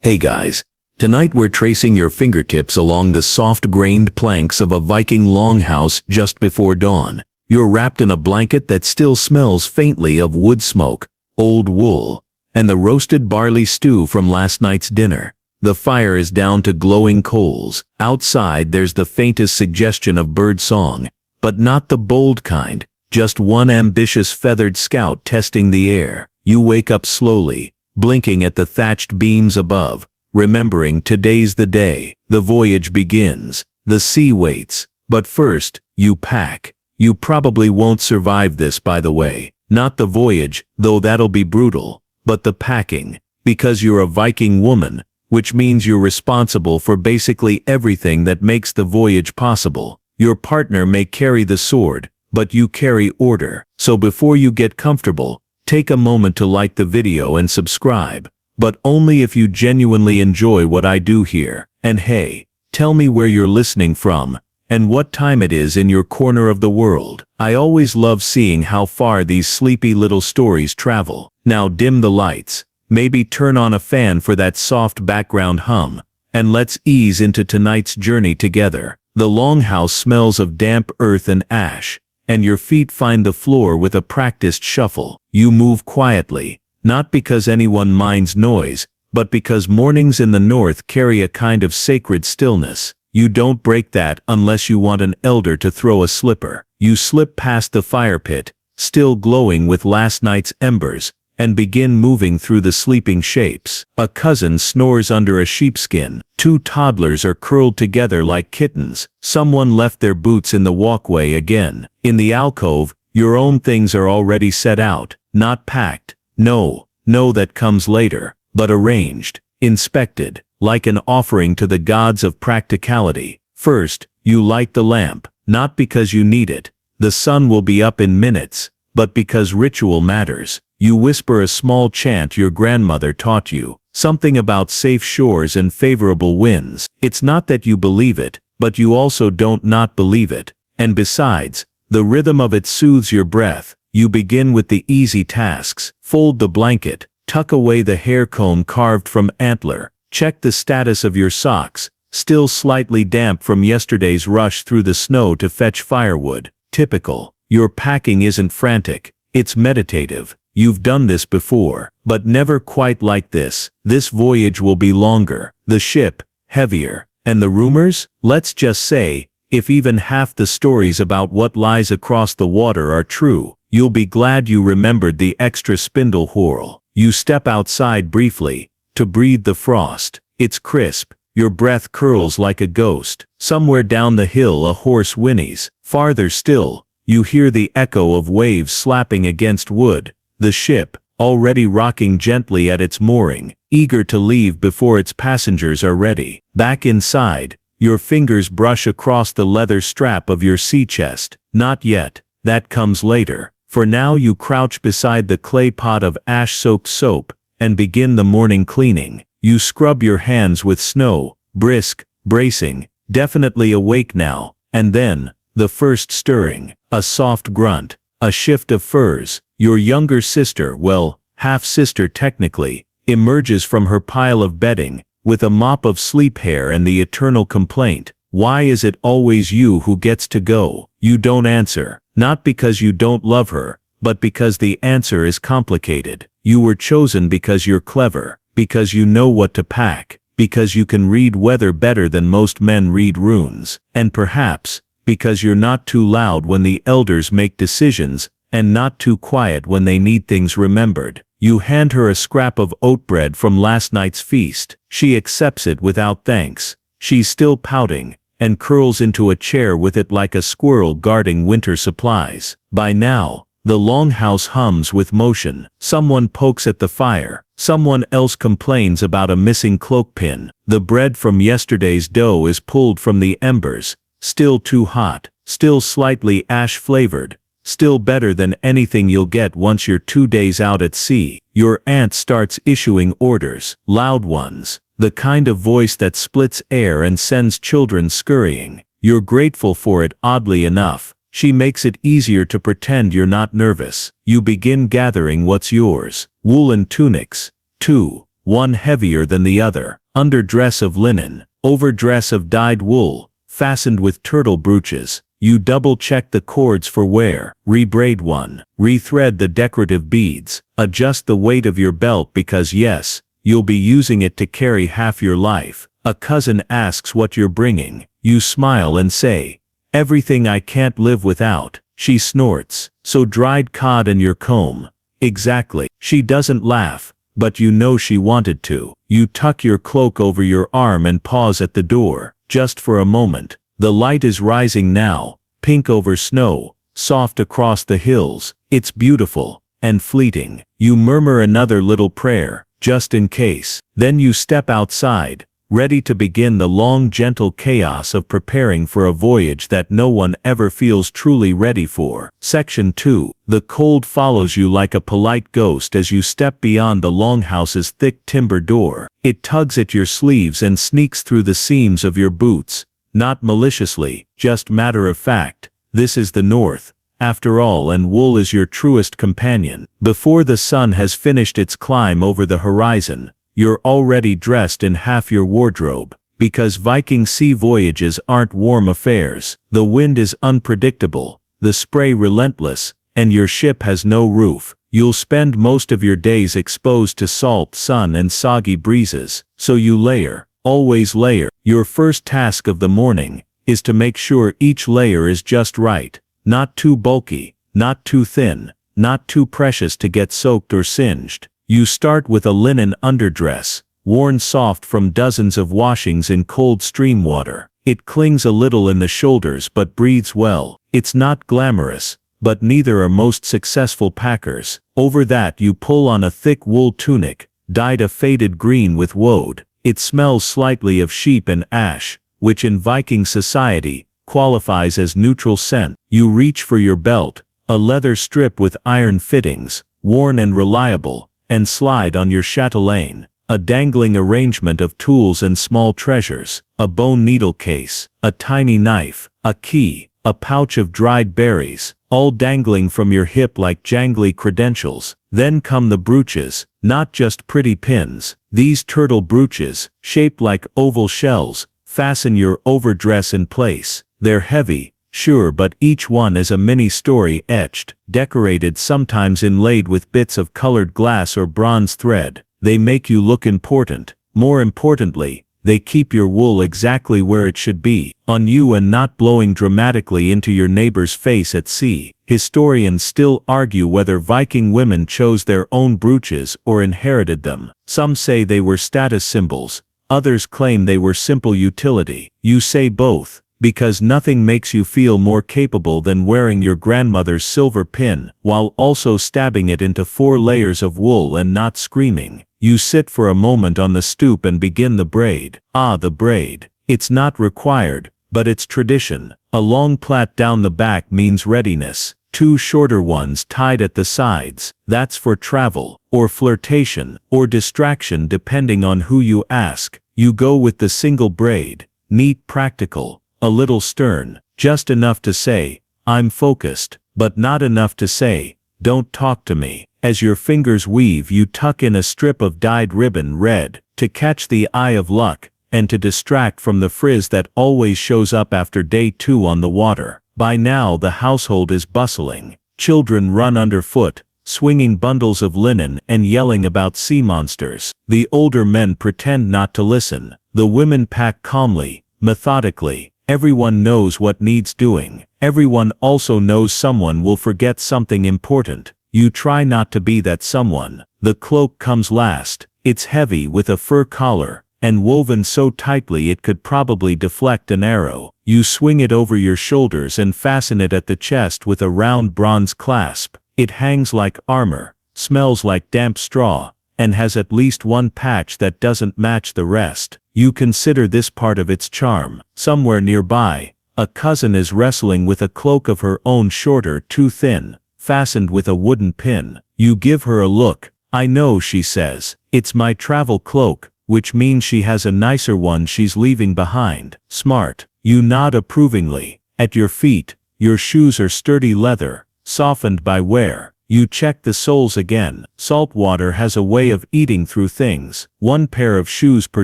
Hey guys, tonight we're tracing your fingertips along the soft-grained planks of a Viking longhouse just before dawn. You're wrapped in a blanket that still smells faintly of wood smoke, old wool, and the roasted barley stew from last night's dinner. The fire is down to glowing coals. Outside there's the faintest suggestion of bird song, but not the bold kind, just one ambitious feathered scout testing the air. You wake up slowly, blinking at the thatched beams above, remembering today's the day. The voyage begins. The sea waits. But first, you pack. You probably won't survive this, by the way. Not the voyage, though that'll be brutal, but the packing. Because you're a Viking woman, which means you're responsible for basically everything that makes the voyage possible. Your partner may carry the sword, but you carry order. So before you get comfortable, take a moment to like the video and subscribe, but only if you genuinely enjoy what I do here. And hey, tell me where you're listening from, and what time it is in your corner of the world. I always love seeing how far these sleepy little stories travel. Now dim the lights, maybe turn on a fan for that soft background hum, and let's ease into tonight's journey together. The longhouse smells of damp earth and ash, and your feet find the floor with a practiced shuffle. You move quietly, not because anyone minds noise, but because mornings in the north carry a kind of sacred stillness. You don't break that unless you want an elder to throw a slipper. You slip past the fire pit, still glowing with last night's embers, and begin moving through the sleeping shapes. A cousin snores under a sheepskin. Two toddlers are curled together like kittens. Someone left their boots in the walkway again. In the alcove, your own things are already set out, not packed. No, that comes later, but arranged, inspected, like an offering to the gods of practicality. First, you light the lamp, not because you need it. The sun will be up in minutes, but because ritual matters. You whisper a small chant your grandmother taught you, something about safe shores and favorable winds. It's not that you believe it, but you also don't not believe it. And besides, the rhythm of it soothes your breath. You begin with the easy tasks. Fold the blanket, tuck away the hair comb carved from antler, check the status of your socks, still slightly damp from yesterday's rush through the snow to fetch firewood. Typical. Your packing isn't frantic, it's meditative. You've done this before, but never quite like this. This voyage will be longer, the ship heavier, and the rumors, let's just say, if even half the stories about what lies across the water are true, you'll be glad you remembered the extra spindle whorl. You step outside briefly, to breathe the frost. It's crisp, your breath curls like a ghost. Somewhere down the hill a horse whinnies. Farther still, you hear the echo of waves slapping against wood. The ship, already rocking gently at its mooring, eager to leave before its passengers are ready. Back inside, your fingers brush across the leather strap of your sea chest. Not yet, that comes later. For now you crouch beside the clay pot of ash-soaked soap, and begin the morning cleaning. You scrub your hands with snow, brisk, bracing, definitely awake now, and then, the first stirring, a soft grunt, a shift of furs. Your younger sister, well, half-sister technically, emerges from her pile of bedding, with a mop of sleep hair and the eternal complaint, why is it always you who gets to go? You don't answer, not because you don't love her, but because the answer is complicated. You were chosen because you're clever, because you know what to pack, because you can read weather better than most men read runes, and perhaps, because you're not too loud when the elders make decisions, and not too quiet when they need things remembered. You hand her a scrap of oat bread from last night's feast. She accepts it without thanks. She's still pouting, and curls into a chair with it like a squirrel guarding winter supplies. By now, the longhouse hums with motion. Someone pokes at the fire. Someone else complains about a missing cloak pin. The bread from yesterday's dough is pulled from the embers. Still too hot, still slightly ash-flavored. Still better than anything you'll get once you're 2 days out at sea. Your aunt starts issuing orders, loud ones, the kind of voice that splits air and sends children scurrying. You're grateful for it, oddly enough. She makes it easier to pretend you're not nervous. You begin gathering what's yours. Woolen tunics, 2, one heavier than the other. Underdress of linen, overdress of dyed wool, fastened with turtle brooches. You double-check the cords for wear, rebraid one, rethread the decorative beads, adjust the weight of your belt because yes, you'll be using it to carry half your life. A cousin asks what you're bringing. You smile and say, "Everything I can't live without." She snorts, "So dried cod and your comb." Exactly. She doesn't laugh, but you know she wanted to. You tuck your cloak over your arm and pause at the door, just for a moment. The light is rising now, pink over snow, soft across the hills. It's beautiful and fleeting. You murmur another little prayer, just in case. Then you step outside, ready to begin the long gentle chaos of preparing for a voyage that no one ever feels truly ready for. Section 2. The cold follows you like a polite ghost as you step beyond the longhouse's thick timber door. It tugs at your sleeves and sneaks through the seams of your boots. Not maliciously, just matter of fact. This is the North, after all, and wool is your truest companion. Before the sun has finished its climb over the horizon, you're already dressed in half your wardrobe. Because Viking sea voyages aren't warm affairs. The wind is unpredictable, the spray relentless, and your ship has no roof. You'll spend most of your days exposed to salt, sun, and soggy breezes. So you layer. Always layer. Your first task of the morning is to make sure each layer is just right. Not too bulky, not too thin, not too precious to get soaked or singed. You start with a linen underdress, worn soft from dozens of washings in cold stream water. It clings a little in the shoulders but breathes well. It's not glamorous, but neither are most successful packers. Over that you pull on a thick wool tunic, dyed a faded green with woad. It smells slightly of sheep and ash, which in Viking society qualifies as neutral scent. You reach for your belt, a leather strip with iron fittings, worn and reliable, and slide on your chatelaine. A dangling arrangement of tools and small treasures, a bone needle case, a tiny knife, a key, a pouch of dried berries, all dangling from your hip like jangly credentials. Then come the brooches, not just pretty pins. These turtle brooches, shaped like oval shells, fasten your overdress in place. They're heavy, sure, but each one is a mini story etched, decorated, sometimes inlaid with bits of colored glass or bronze thread. They make you look important. More importantly, they keep your wool exactly where it should be, on you, and not blowing dramatically into your neighbor's face at sea. Historians still argue whether Viking women chose their own brooches or inherited them. Some say they were status symbols, others claim they were simple utility. You say both, because nothing makes you feel more capable than wearing your grandmother's silver pin, while also stabbing it into 4 layers of wool and not screaming. You sit for a moment on the stoop and begin the braid. Ah, the braid. It's not required, but it's tradition. A long plait down the back means readiness. 2 shorter ones tied at the sides. That's for travel, or flirtation, or distraction depending on who you ask. You go with the single braid. Neat, practical, a little stern. Just enough to say, "I'm focused," but not enough to say, "Don't talk to me." As your fingers weave, you tuck in a strip of dyed ribbon, red, to catch the eye of luck, and to distract from the frizz that always shows up after day 2 on the water. By now the household is bustling. Children run underfoot, swinging bundles of linen and yelling about sea monsters. The older men pretend not to listen. The women pack calmly, methodically. Everyone knows what needs doing. Everyone also knows someone will forget something important. You try not to be that someone. The cloak comes last. It's heavy, with a fur collar, and woven so tightly it could probably deflect an arrow. You swing it over your shoulders and fasten it at the chest with a round bronze clasp. It hangs like armor, smells like damp straw, and has at least one patch that doesn't match the rest. You consider this part of its charm. Somewhere nearby, a cousin is wrestling with a cloak of her own, shorter, too thin, fastened with a wooden pin. You give her a look. "I know," she says. "It's my travel cloak," which means she has a nicer one she's leaving behind. Smart. You nod approvingly. At your feet, your shoes are sturdy leather, softened by wear. You check the soles again. Salt water has a way of eating through things. 1 pair of shoes per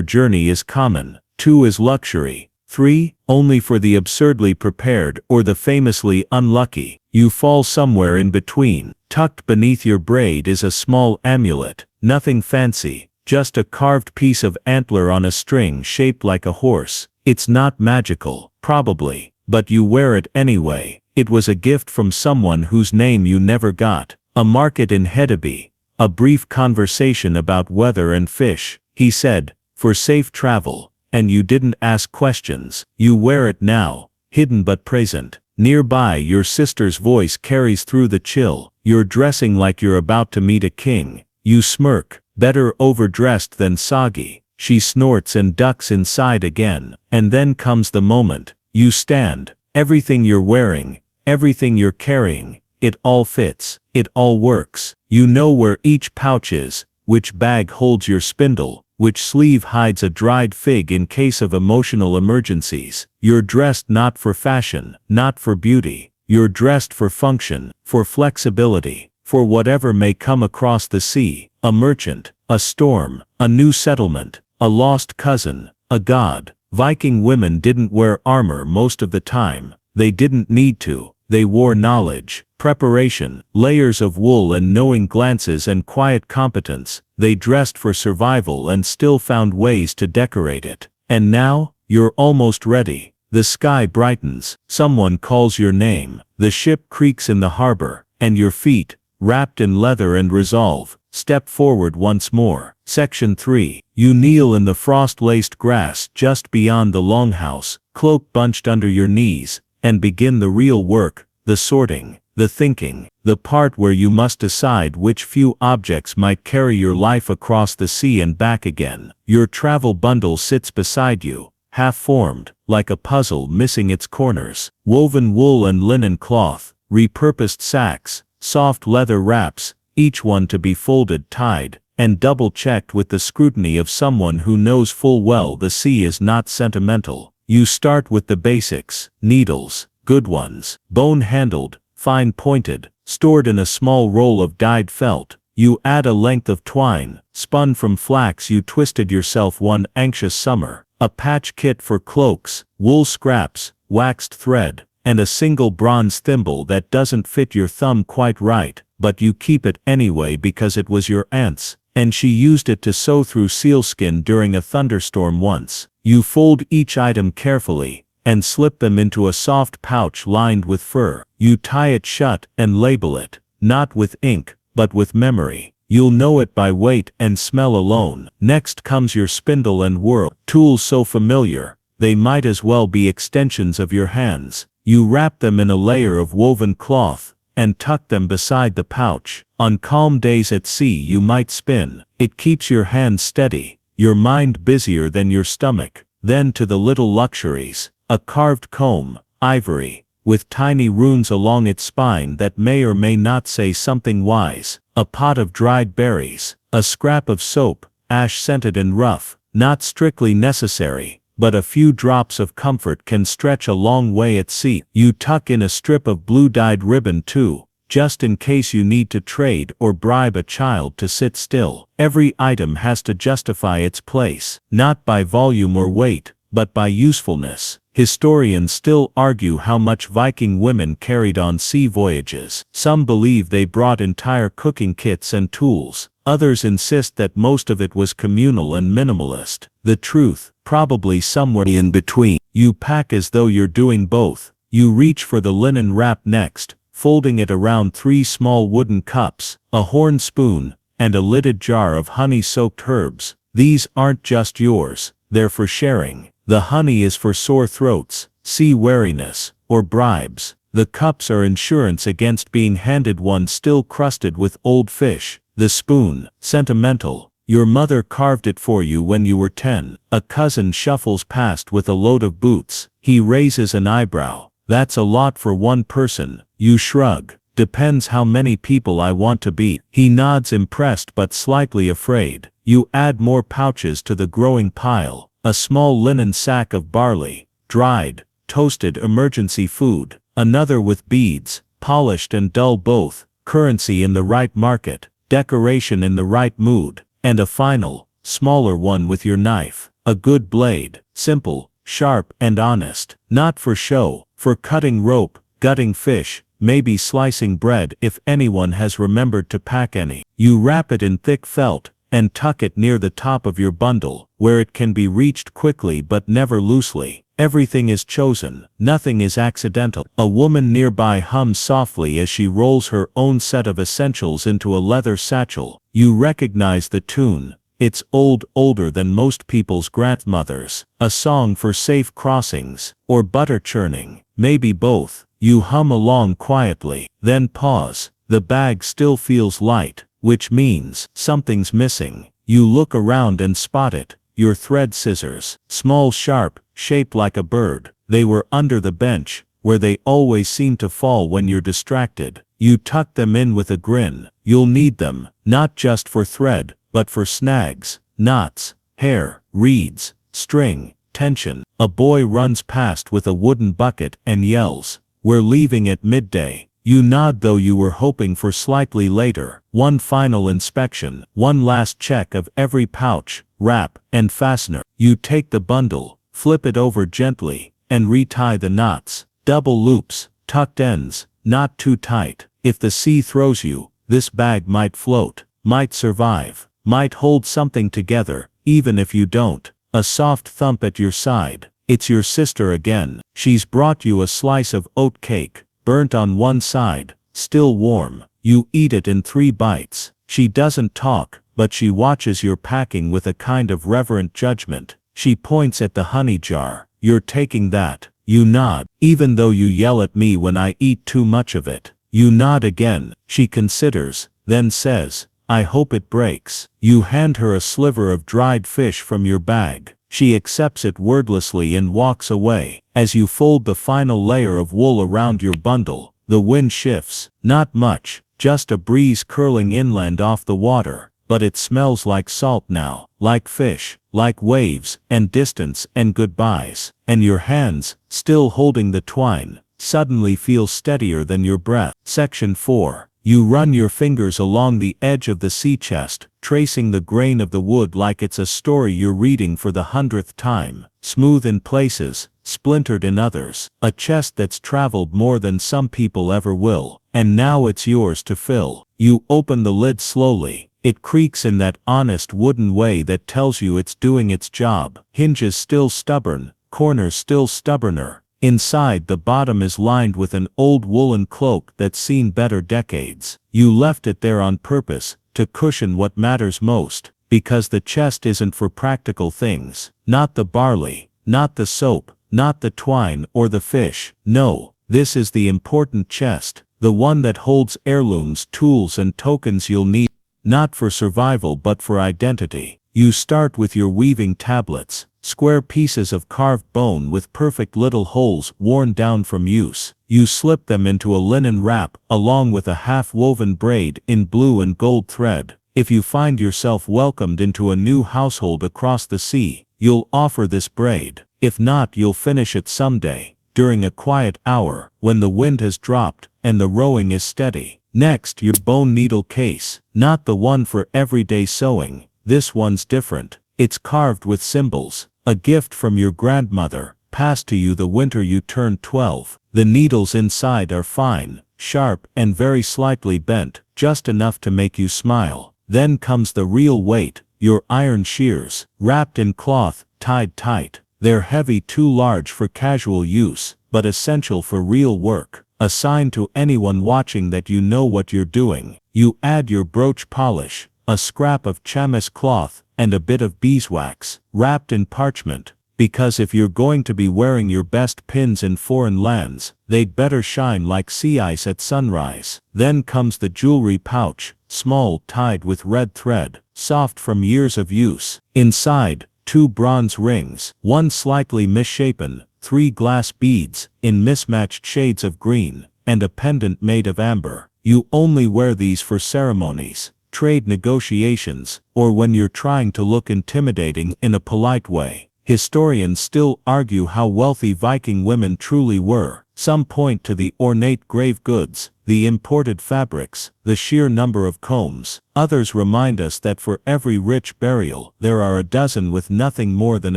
journey is common. 2 is luxury. 3, only for the absurdly prepared or the famously unlucky. You fall somewhere in between. Tucked beneath your braid is a small amulet. Nothing fancy, just a carved piece of antler on a string shaped like a horse. It's not magical, probably, but you wear it anyway. It was a gift from someone whose name you never got. A market in Hedeby. A brief conversation about weather and fish. He said, for safe travel. And you didn't ask questions. You wear it now, hidden but present. Nearby, your sister's voice carries through the chill. You're dressing like you're about to meet a king. You smirk, better overdressed than soggy. She snorts and ducks inside again. And then comes the moment. You stand. Everything you're wearing, everything you're carrying, it all fits. It all works. You know where each pouch is, which bag holds your spindle, which sleeve hides a dried fig in case of emotional emergencies. You're dressed not for fashion, not for beauty. You're dressed for function, for flexibility, for whatever may come across the sea. A merchant, a storm, a new settlement, a lost cousin, a god. Viking women didn't wear armor most of the time. They didn't need to. They wore knowledge, preparation, layers of wool and knowing glances and quiet competence. They dressed for survival and still found ways to decorate it. And now, you're almost ready. The sky brightens, someone calls your name, the ship creaks in the harbor, and your feet, wrapped in leather and resolve, step forward once more. Section 3. You kneel in the frost-laced grass just beyond the longhouse, cloak bunched under your knees, and begin the real work, the sorting, the thinking, the part where you must decide which few objects might carry your life across the sea and back again. Your travel bundle sits beside you, half-formed, like a puzzle missing its corners. Woven wool and linen cloth, repurposed sacks, soft leather wraps, each one to be folded, tied, and double-checked with the scrutiny of someone who knows full well the sea is not sentimental. You start with the basics: needles, good ones, bone-handled, fine-pointed, stored in a small roll of dyed felt. You add a length of twine, spun from flax you twisted yourself one anxious summer, a patch kit for cloaks, wool scraps, waxed thread, and a single bronze thimble that doesn't fit your thumb quite right, but you keep it anyway because it was your aunt's, and she used it to sew through sealskin during a thunderstorm once. You fold each item carefully, and slip them into a soft pouch lined with fur. You tie it shut and label it, not with ink, but with memory. You'll know it by weight and smell alone. Next comes your spindle and whirl, tools so familiar, they might as well be extensions of your hands. You wrap them in a layer of woven cloth, and tuck them beside the pouch. On calm days at sea you might spin. It keeps your hands steady, your mind busier than your stomach. Then to the little luxuries. A carved comb, ivory, with tiny runes along its spine that may or may not say something wise. A pot of dried berries. A scrap of soap, ash-scented and rough. Not strictly necessary, but a few drops of comfort can stretch a long way at sea. You tuck in a strip of blue-dyed ribbon too, just in case you need to trade or bribe a child to sit still. Every item has to justify its place, not by volume or weight, but by usefulness. Historians still argue how much Viking women carried on sea voyages. Some believe they brought entire cooking kits and tools. Others insist that most of it was communal and minimalist. The truth, probably somewhere in between. You pack as though you're doing both. You reach for the linen wrap next, folding it around 3 small wooden cups, a horn spoon, and a lidded jar of honey-soaked herbs. These aren't just yours, they're for sharing. The honey is for sore throats, sea weariness, or bribes. The cups are insurance against being handed one still crusted with old fish. The spoon, sentimental. Your mother carved it for you when you were 10. A cousin shuffles past with a load of boots. He raises an eyebrow. That's a lot for one person. You shrug. Depends how many people I want to be. He nods, impressed but slightly afraid. You add more pouches to the growing pile. A small linen sack of barley, dried, toasted emergency food. Another with beads, polished and dull both, currency in the right market, decoration in the right mood, and a final, smaller one with your knife. A good blade, simple, sharp and honest, not for show, for cutting rope, gutting fish, maybe slicing bread if anyone has remembered to pack any. You wrap it in thick felt, and tuck it near the top of your bundle, where it can be reached quickly but never loosely. Everything is chosen, nothing is accidental. A woman nearby hums softly as she rolls her own set of essentials into a leather satchel. You recognize the tune. It's older than most people's grandmothers. A song for safe crossings, or butter churning, maybe both. You hum along quietly, then pause. The bag still feels light, which means something's missing. You look around and spot it. Your thread scissors, small, sharp, shaped like a bird. They were under the bench, where they always seem to fall when you're distracted. You tuck them in with a grin. You'll need them, not just for thread, but for snags, knots, hair, reeds, string, tension. A boy runs past with a wooden bucket and yells, "We're leaving at midday." You nod, though you were hoping for slightly later. One final inspection, one last check of every pouch, wrap, and fastener. You take the bundle, flip it over gently, and retie the knots. Double loops, tucked ends, not too tight. If the sea throws you, this bag might float, might survive, might hold something together, even if you don't. A soft thump at your side. It's your sister again. She's brought you a slice of oat cake, burnt on one side, still warm. You eat it in 3 bites. She doesn't talk, but she watches your packing with a kind of reverent judgment. She points at the honey jar. "You're taking that." You nod, even though you yell at me when I eat too much of it. You nod again. She considers, then says, "I hope it breaks." You hand her a sliver of dried fish from your bag. She accepts it wordlessly and walks away. As you fold the final layer of wool around your bundle, the wind shifts. Not much, just a breeze curling inland off the water, but it smells like salt now, like fish, like waves, and distance, and goodbyes. And your hands, still holding the twine, suddenly feel steadier than your breath. Section 4. You run your fingers along the edge of the sea chest, tracing the grain of the wood like it's a story you're reading for the 100th time. Smooth in places, splintered in others. A chest that's traveled more than some people ever will. And now it's yours to fill. You open the lid slowly. It creaks in that honest wooden way that tells you it's doing its job. Hinges still stubborn, corners still stubborner. Inside, the bottom is lined with an old woolen cloak that's seen better decades. You left it there on purpose, to cushion what matters most, because the chest isn't for practical things. Not the barley, not the soap, not the twine or the fish. No, this is the important chest, the one that holds heirlooms, tools and tokens you'll need, not for survival but for identity. You start with your weaving tablets. Square pieces of carved bone with perfect little holes worn down from use. You slip them into a linen wrap, along with a half-woven braid in blue and gold thread. If you find yourself welcomed into a new household across the sea, you'll offer this braid. If not, you'll finish it someday, during a quiet hour, when the wind has dropped, and the rowing is steady. Next, your bone needle case. Not the one for everyday sewing. This one's different. It's carved with symbols. A gift from your grandmother, passed to you the winter you turned 12. The needles inside are fine, sharp, and very slightly bent, just enough to make you smile. Then comes the real weight, your iron shears, wrapped in cloth, tied tight. They're heavy, too large for casual use, but essential for real work. A sign to anyone watching that you know what you're doing. You add your brooch polish, a scrap of chamois cloth, and a bit of beeswax, wrapped in parchment, because if you're going to be wearing your best pins in foreign lands, they'd better shine like sea ice at sunrise. Then comes the jewelry pouch, small, tied with red thread, soft from years of use. Inside, 2 bronze rings, one slightly misshapen, 3 glass beads, in mismatched shades of green, and a pendant made of amber. You only wear these for ceremonies, trade negotiations, or when you're trying to look intimidating in a polite way. Historians still argue how wealthy Viking women truly were. Some point to the ornate grave goods, the imported fabrics, the sheer number of combs. Others remind us that for every rich burial, there are a dozen with nothing more than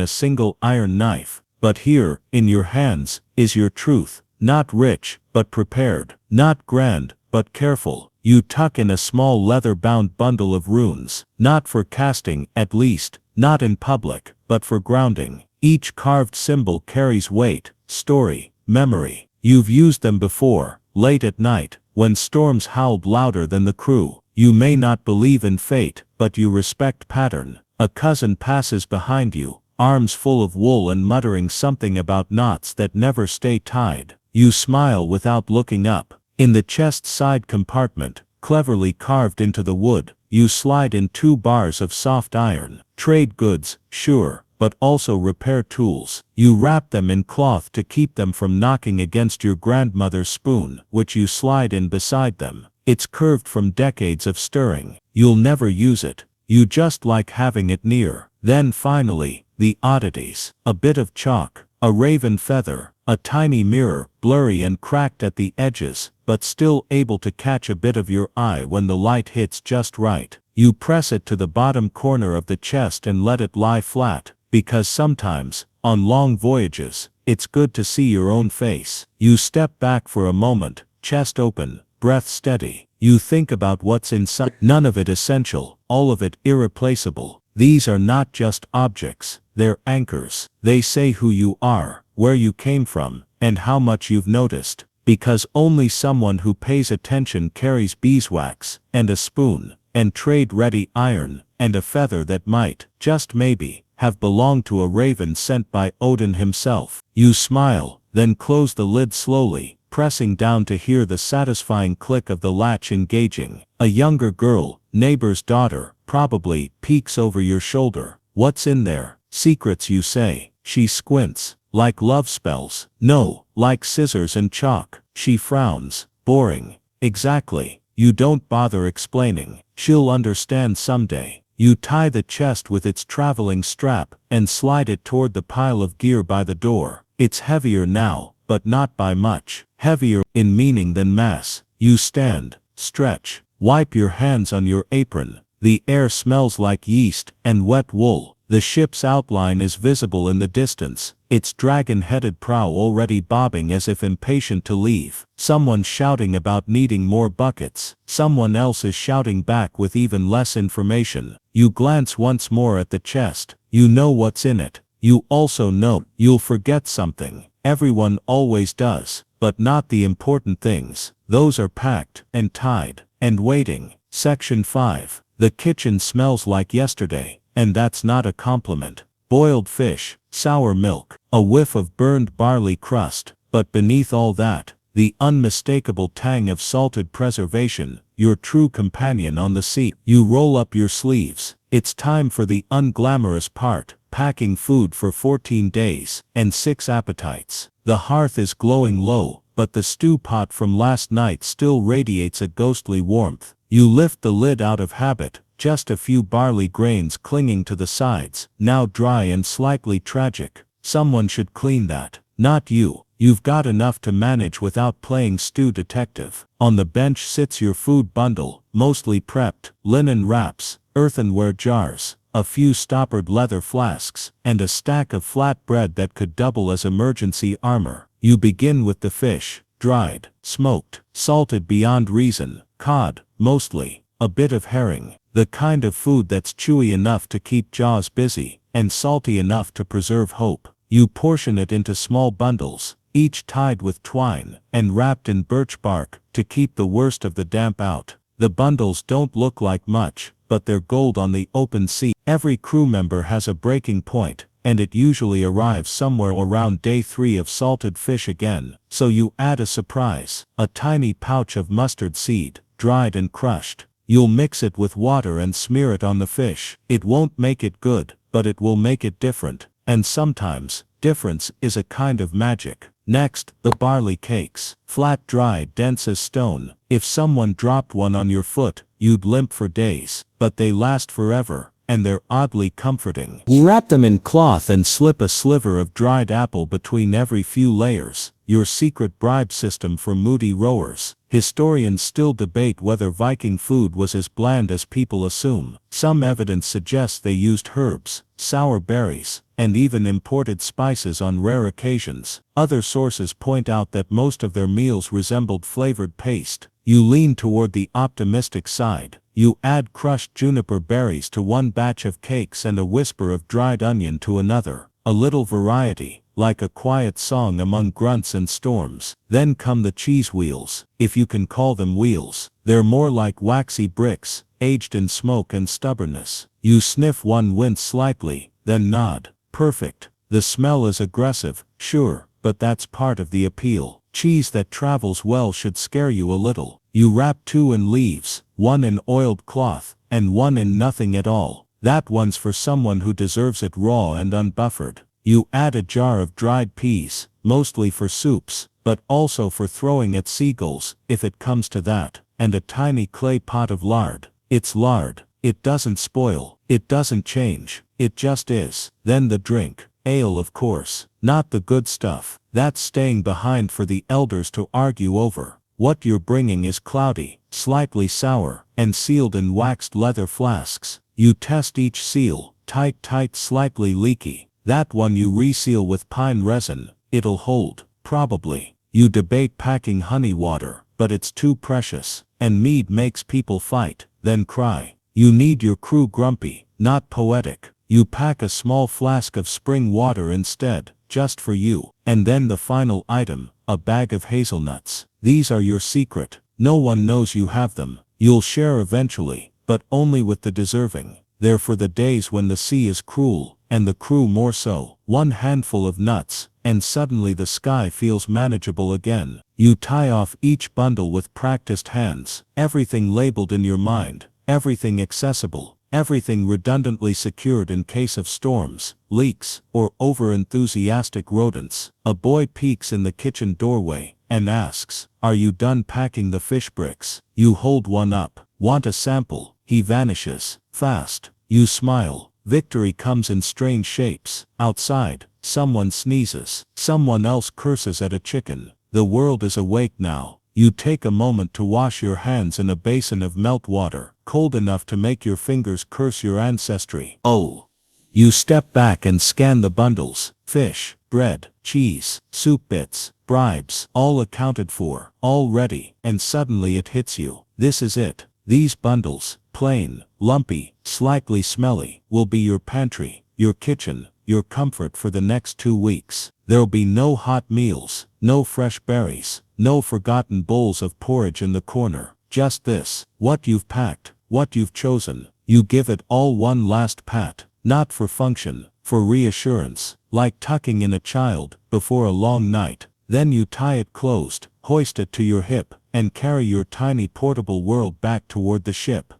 a single iron knife. But here, in your hands, is your truth, not rich, but prepared, not grand, but careful. You tuck in a small leather-bound bundle of runes, not for casting, at least, not in public, but for grounding. Each carved symbol carries weight, story, memory. You've used them before, late at night, when storms howled louder than the crew. You may not believe in fate, but you respect pattern. A cousin passes behind you, arms full of wool and muttering something about knots that never stay tied. You smile without looking up. In the chest side compartment, cleverly carved into the wood, you slide in 2 bars of soft iron. Trade goods, sure, but also repair tools. You wrap them in cloth to keep them from knocking against your grandmother's spoon, which you slide in beside them. It's curved from decades of stirring. You'll never use it. You just like having it near. Then finally, the oddities. A bit of chalk, a raven feather, a tiny mirror, blurry and cracked at the edges, but still able to catch a bit of your eye when the light hits just right. You press it to the bottom corner of the chest and let it lie flat, because sometimes, on long voyages, it's good to see your own face. You step back for a moment, chest open, breath steady. You think about what's inside. None of it essential, all of it irreplaceable. These are not just objects, they're anchors. They say who you are, where you came from, and how much you've noticed. Because only someone who pays attention carries beeswax, and a spoon, and trade-ready iron, and a feather that might, just maybe, have belonged to a raven sent by Odin himself. You smile, then close the lid slowly, pressing down to hear the satisfying click of the latch engaging. A younger girl, neighbor's daughter, probably, peeks over your shoulder. What's in there? Secrets, you say. She squints. Like love spells? No, like scissors and chalk. She frowns. Boring. Exactly. You don't bother explaining. She'll understand someday. You tie the chest with its traveling strap, and slide it toward the pile of gear by the door. It's heavier now, but not by much. Heavier, in meaning than mass. You stand, stretch, wipe your hands on your apron. The air smells like yeast and wet wool. The ship's outline is visible in the distance, its dragon-headed prow already bobbing as if impatient to leave. Someone shouting about needing more buckets. Someone else is shouting back with even less information. You glance once more at the chest. You know what's in it. You also know you'll forget something. Everyone always does, but not the important things. Those are packed, and tied, and waiting. Section 5. The kitchen smells like yesterday. And that's not a compliment. Boiled fish, sour milk, a whiff of burned barley crust, but beneath all that, the unmistakable tang of salted preservation, your true companion on the sea. You roll up your sleeves. It's time for the unglamorous part, packing food for 14 days, and 6 appetites. The hearth is glowing low, but the stew pot from last night still radiates a ghostly warmth. You lift the lid out of habit. Just a few barley grains clinging to the sides, now dry and slightly tragic. Someone should clean that. Not you. You've got enough to manage without playing stew detective. On the bench sits your food bundle, mostly prepped, linen wraps, earthenware jars, a few stoppered leather flasks, and a stack of flat bread that could double as emergency armor. You begin with the fish, dried, smoked, salted beyond reason, cod, mostly, a bit of herring. The kind of food that's chewy enough to keep jaws busy, and salty enough to preserve hope. You portion it into small bundles, each tied with twine, and wrapped in birch bark, to keep the worst of the damp out. The bundles don't look like much, but they're gold on the open sea. Every crew member has a breaking point, and it usually arrives somewhere around day 3 of salted fish again. So you add a surprise, a tiny pouch of mustard seed, dried and crushed. You'll mix it with water and smear it on the fish. It won't make it good, but it will make it different. And sometimes, difference is a kind of magic. Next, the barley cakes. Flat, dry, dense as stone. If someone dropped one on your foot, you'd limp for days. But they last forever. and they're oddly comforting. You wrap them in cloth and slip a sliver of dried apple between every few layers, your secret bribe system for moody rowers. Historians still debate whether Viking food was as bland as people assume. Some evidence suggests they used herbs, sour berries, and even imported spices on rare occasions. Other sources point out that most of their meals resembled flavored paste. You lean toward the optimistic side. You add crushed juniper berries to one batch of cakes and a whisper of dried onion to another. A little variety, like a quiet song among grunts and storms. Then come the cheese wheels, if you can call them wheels. They're more like waxy bricks, aged in smoke and stubbornness. You sniff one, wince slightly, then nod. Perfect. The smell is aggressive, sure, but that's part of the appeal. Cheese that travels well should scare you a little. You wrap two in leaves, one in oiled cloth, and one in nothing at all. That one's for someone who deserves it raw and unbuffered. You add a jar of dried peas, mostly for soups, but also for throwing at seagulls, if it comes to that, and a tiny clay pot of lard. It's lard. It doesn't spoil. It doesn't change. It just is. Then the drink. Ale, of course. Not the good stuff. That's staying behind for the elders to argue over. What you're bringing is cloudy, slightly sour, and sealed in waxed leather flasks. You test each seal. Tight, slightly leaky. That one you reseal with pine resin. It'll hold, probably. You debate packing honey water, but it's too precious. And mead makes people fight, then cry. You need your crew grumpy, not poetic. You pack a small flask of spring water instead, just for you. And then the final item, a bag of hazelnuts. These are your secret. No one knows you have them. You'll share eventually, but only with the deserving. They're for the days when the sea is cruel, and the crew more so. One handful of nuts, and suddenly the sky feels manageable again. You tie off each bundle with practiced hands. Everything labeled in your mind. Everything accessible. Everything redundantly secured in case of storms, leaks, or over-enthusiastic rodents. A boy peeks in the kitchen doorway and asks, "Are you done packing the fish bricks?" You hold one up. "Want a sample?" He vanishes. Fast. You smile. Victory comes in strange shapes. Outside, someone sneezes. Someone else curses at a chicken. The world is awake now. You take a moment to wash your hands in a basin of melt water, cold enough to make your fingers curse your ancestry. Oh. You step back and scan the bundles. Fish, bread, cheese, soup bits, bribes, all accounted for, all ready, and suddenly it hits you. This is it. These bundles, plain, lumpy, slightly smelly, will be your pantry, your kitchen, your comfort for the next 2 weeks. There'll be no hot meals, no fresh berries, no forgotten bowls of porridge in the corner. Just this, what you've packed, what you've chosen. You give it all one last pat, not for function, for reassurance, like tucking in a child before a long night. Then you tie it closed, hoist it to your hip, and carry your tiny portable world back toward the ship.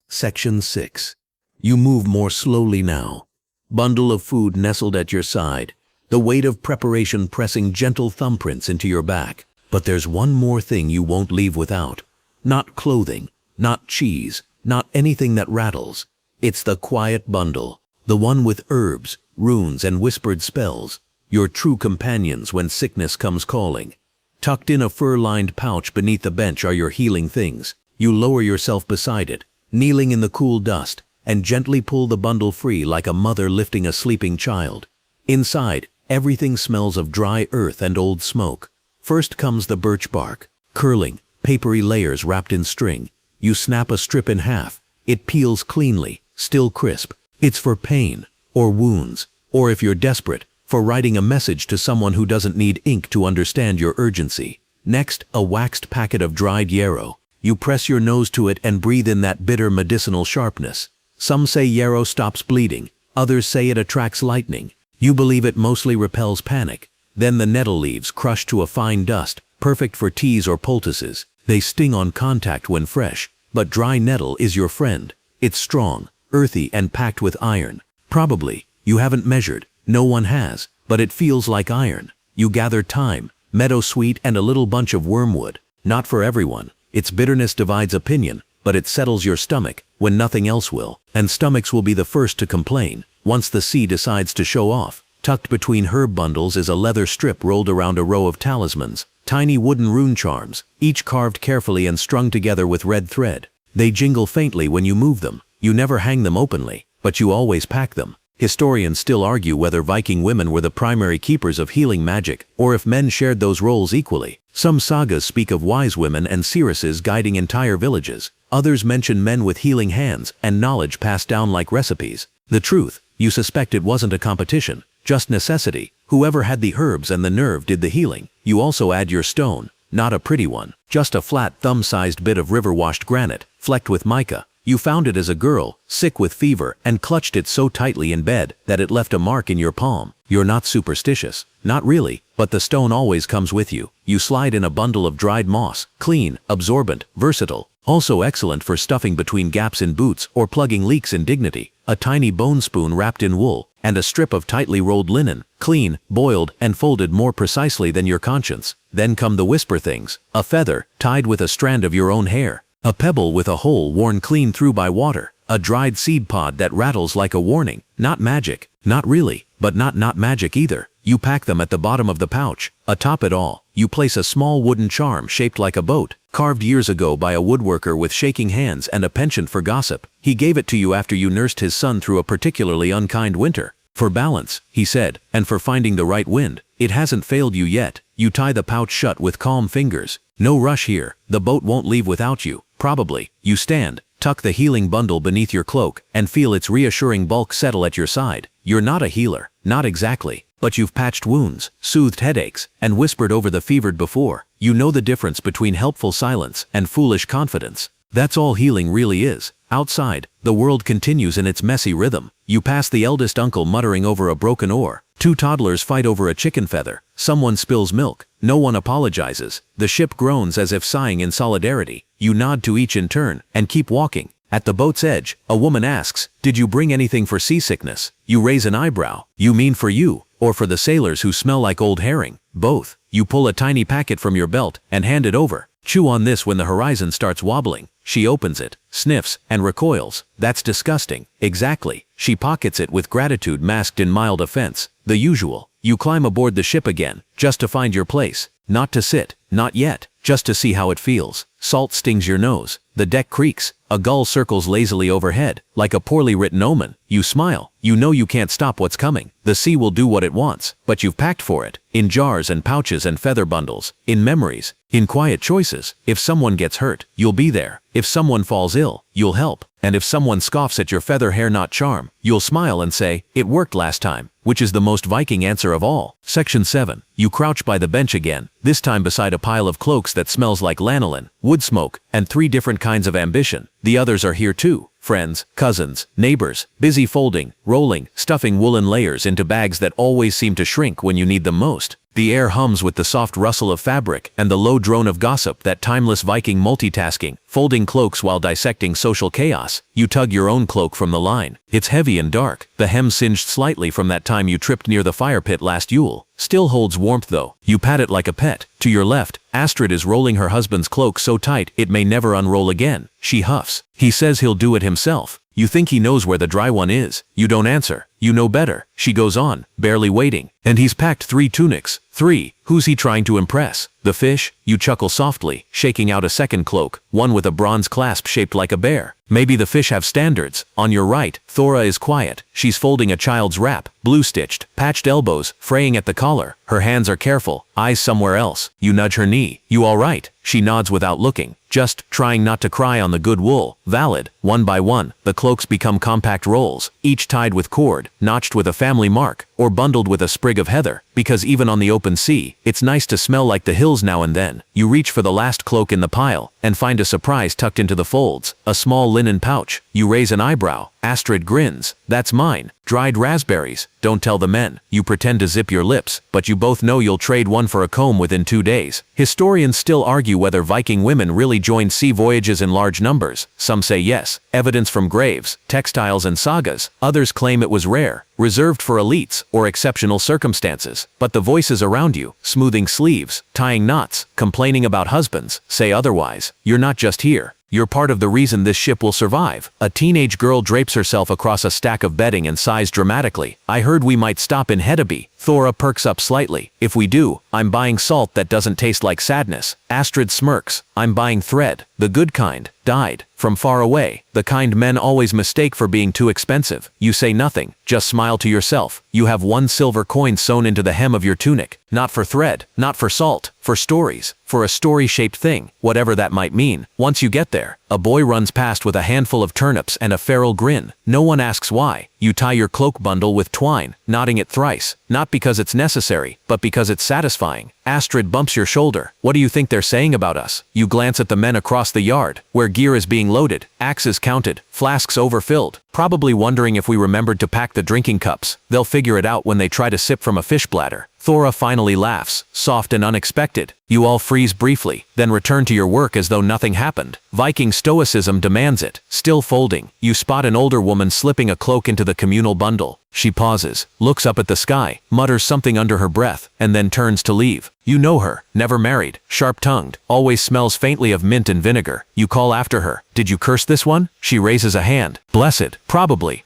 Section 6. You move more slowly now. Bundle of food nestled at your side, the weight of preparation pressing gentle thumbprints into your back. But there's one more thing you won't leave without. Not clothing, not cheese, not anything that rattles. It's the quiet bundle, the one with herbs, runes, and whispered spells, your true companions when sickness comes calling. Tucked in a fur-lined pouch beneath the bench are your healing things. You lower yourself beside it, kneeling in the cool dust, and gently pull the bundle free like a mother lifting a sleeping child. Inside, everything smells of dry earth and old smoke. First comes the birch bark, curling, papery layers wrapped in string. You snap a strip in half. It peels cleanly, still crisp. It's for pain, or wounds, or if you're desperate, for writing a message to someone who doesn't need ink to understand your urgency. Next, a waxed packet of dried yarrow. You press your nose to it and breathe in that bitter medicinal sharpness. Some say yarrow stops bleeding, others say it attracts lightning. You believe it mostly repels panic. Then the nettle leaves crushed to a fine dust, perfect for teas or poultices. They sting on contact when fresh, but dry nettle is your friend. It's strong, earthy, and packed with iron. Probably, you haven't measured, no one has, but it feels like iron. You gather thyme, meadowsweet, and a little bunch of wormwood. Not for everyone. Its bitterness divides opinion, but it settles your stomach when nothing else will. And stomachs will be the first to complain once the sea decides to show off. Tucked between herb bundles is a leather strip rolled around a row of talismans, tiny wooden rune charms, each carved carefully and strung together with red thread. They jingle faintly when you move them. You never hang them openly, but you always pack them. Historians still argue whether Viking women were the primary keepers of healing magic, or if men shared those roles equally. Some sagas speak of wise women and seeresses guiding entire villages. Others mention men with healing hands and knowledge passed down like recipes. The truth, you suspect it wasn't a competition, just necessity. Whoever had the herbs and the nerve did the healing. You also add your stone, not a pretty one, just a flat thumb-sized bit of river-washed granite, flecked with mica. You found it as a girl, sick with fever, and clutched it so tightly in bed that it left a mark in your palm. You're not superstitious. Not really, but the stone always comes with you. You slide in a bundle of dried moss, clean, absorbent, versatile. Also excellent for stuffing between gaps in boots or plugging leaks in dignity. A tiny bone spoon wrapped in wool, and a strip of tightly rolled linen, clean, boiled, and folded more precisely than your conscience. Then come the whisper things. A feather, tied with a strand of your own hair. A pebble with a hole worn clean through by water. A dried seed pod that rattles like a warning. Not magic. Not really, but not magic either. You pack them at the bottom of the pouch. Atop it all, you place a small wooden charm shaped like a boat, carved years ago by a woodworker with shaking hands and a penchant for gossip. He gave it to you after you nursed his son through a particularly unkind winter. For balance, he said, and for finding the right wind. It hasn't failed you yet. You tie the pouch shut with calm fingers. No rush here. The boat won't leave without you. Probably. You stand, tuck the healing bundle beneath your cloak, and feel its reassuring bulk settle at your side. You're not a healer. Not exactly. But you've patched wounds, soothed headaches, and whispered over the fevered before. You know the difference between helpful silence and foolish confidence. That's all healing really is. Outside, the world continues in its messy rhythm. You pass the eldest uncle muttering over a broken oar. Two toddlers fight over a chicken feather. Someone spills milk. No one apologizes. The ship groans as if sighing in solidarity. You nod to each in turn and keep walking. At the boat's edge, a woman asks, "Did you bring anything for seasickness?" You raise an eyebrow. You mean for you, or for the sailors who smell like old herring? Both. You pull a tiny packet from your belt and hand it over. Chew on this when the horizon starts wobbling. She opens it, sniffs, and recoils. That's disgusting. Exactly. She pockets it with gratitude masked in mild offense. The usual. You climb aboard the ship again, just to find your place. Not to sit. Not yet. Just to see how it feels. Salt stings your nose. The deck creaks. A gull circles lazily overhead, like a poorly written omen. You smile. You know you can't stop what's coming. The sea will do what it wants, but you've packed for it. In jars and pouches and feather bundles. In memories. In quiet choices. If someone gets hurt, you'll be there. If someone falls ill, you'll help. And if someone scoffs at your feather hair knot charm, you'll smile and say, "It worked last time," which is the most Viking answer of all. Section 7. You crouch by the bench again, this time beside a pile of cloaks that smells like lanolin, wood smoke, and 3 different kinds of ambition. The others are here too. Friends, cousins, neighbors, busy folding, rolling, stuffing woolen layers into bags that always seem to shrink when you need them most. The air hums with the soft rustle of fabric and the low drone of gossip, that timeless Viking multitasking, folding cloaks while dissecting social chaos. You tug your own cloak from the line. It's heavy and dark, the hem singed slightly from that time you tripped near the fire pit last Yule. Still holds warmth though. You pat it like a pet. To your left, Astrid is rolling her husband's cloak so tight it may never unroll again. She huffs. He says he'll do it himself. You think he knows where the dry one is. You don't answer. You know better. She goes on, barely waiting. And he's packed 3 tunics. 3. Who's he trying to impress? The fish? You chuckle softly, shaking out a second cloak, one with a bronze clasp shaped like a bear. Maybe the fish have standards. On your right, Thora is quiet. She's folding a child's wrap, blue-stitched, patched elbows, fraying at the collar. Her hands are careful, eyes somewhere else. You nudge her knee. You all right? She nods without looking, just trying not to cry on the good wool. Valid. One by one, the cloaks become compact rolls, each tied with cord, notched with a family mark, or bundled with a sprig of heather. Because even on the open sea, it's nice to smell like the hills now and then. You reach for the last cloak in the pile, and find a surprise tucked into the folds, a small linen pouch. You raise an eyebrow. Astrid grins. That's mine. Dried raspberries. Don't tell the men. You pretend to zip your lips, but you both know you'll trade one for a comb within 2 days. Historians still argue whether Viking women really joined sea voyages in large numbers. Some say yes. Evidence from graves, textiles, and sagas. Others claim it was rare, reserved for elites or exceptional circumstances. But the voices around you, smoothing sleeves, tying knots, complaining about husbands, say otherwise. You're not just here. You're part of the reason this ship will survive. A teenage girl drapes herself across a stack of bedding and sighs dramatically. I heard we might stop in Hedeby. Thora perks up slightly. If we do, I'm buying salt that doesn't taste like sadness. Astrid smirks. I'm buying thread. The good kind. Dyed. From far away. The kind men always mistake for being too expensive. You say nothing. Just smile to yourself. You have 1 silver coin sewn into the hem of your tunic. Not for thread. Not for salt. For stories. For a story-shaped thing. Whatever that might mean. Once you get there, a boy runs past with a handful of turnips and a feral grin. No one asks why. You tie your cloak bundle with twine, knotting it thrice. Not because it's necessary, but because it's satisfying. Astrid bumps your shoulder. What do you think they're saying about us? You glance at the men across the yard, where gear is being loaded, axes counted, flasks overfilled. Probably wondering if we remembered to pack the drinking cups. They'll figure it out when they try to sip from a fish bladder. Thora finally laughs, soft and unexpected. You all freeze briefly, then return to your work as though nothing happened. Viking stoicism demands it. Still folding, you spot an older woman slipping a cloak into the communal bundle. She pauses, looks up at the sky, mutters something under her breath, and then turns to leave. You know her, never married, sharp-tongued, always smells faintly of mint and vinegar. You call after her. Did you curse this one? She raises a hand. Blessed. Probably.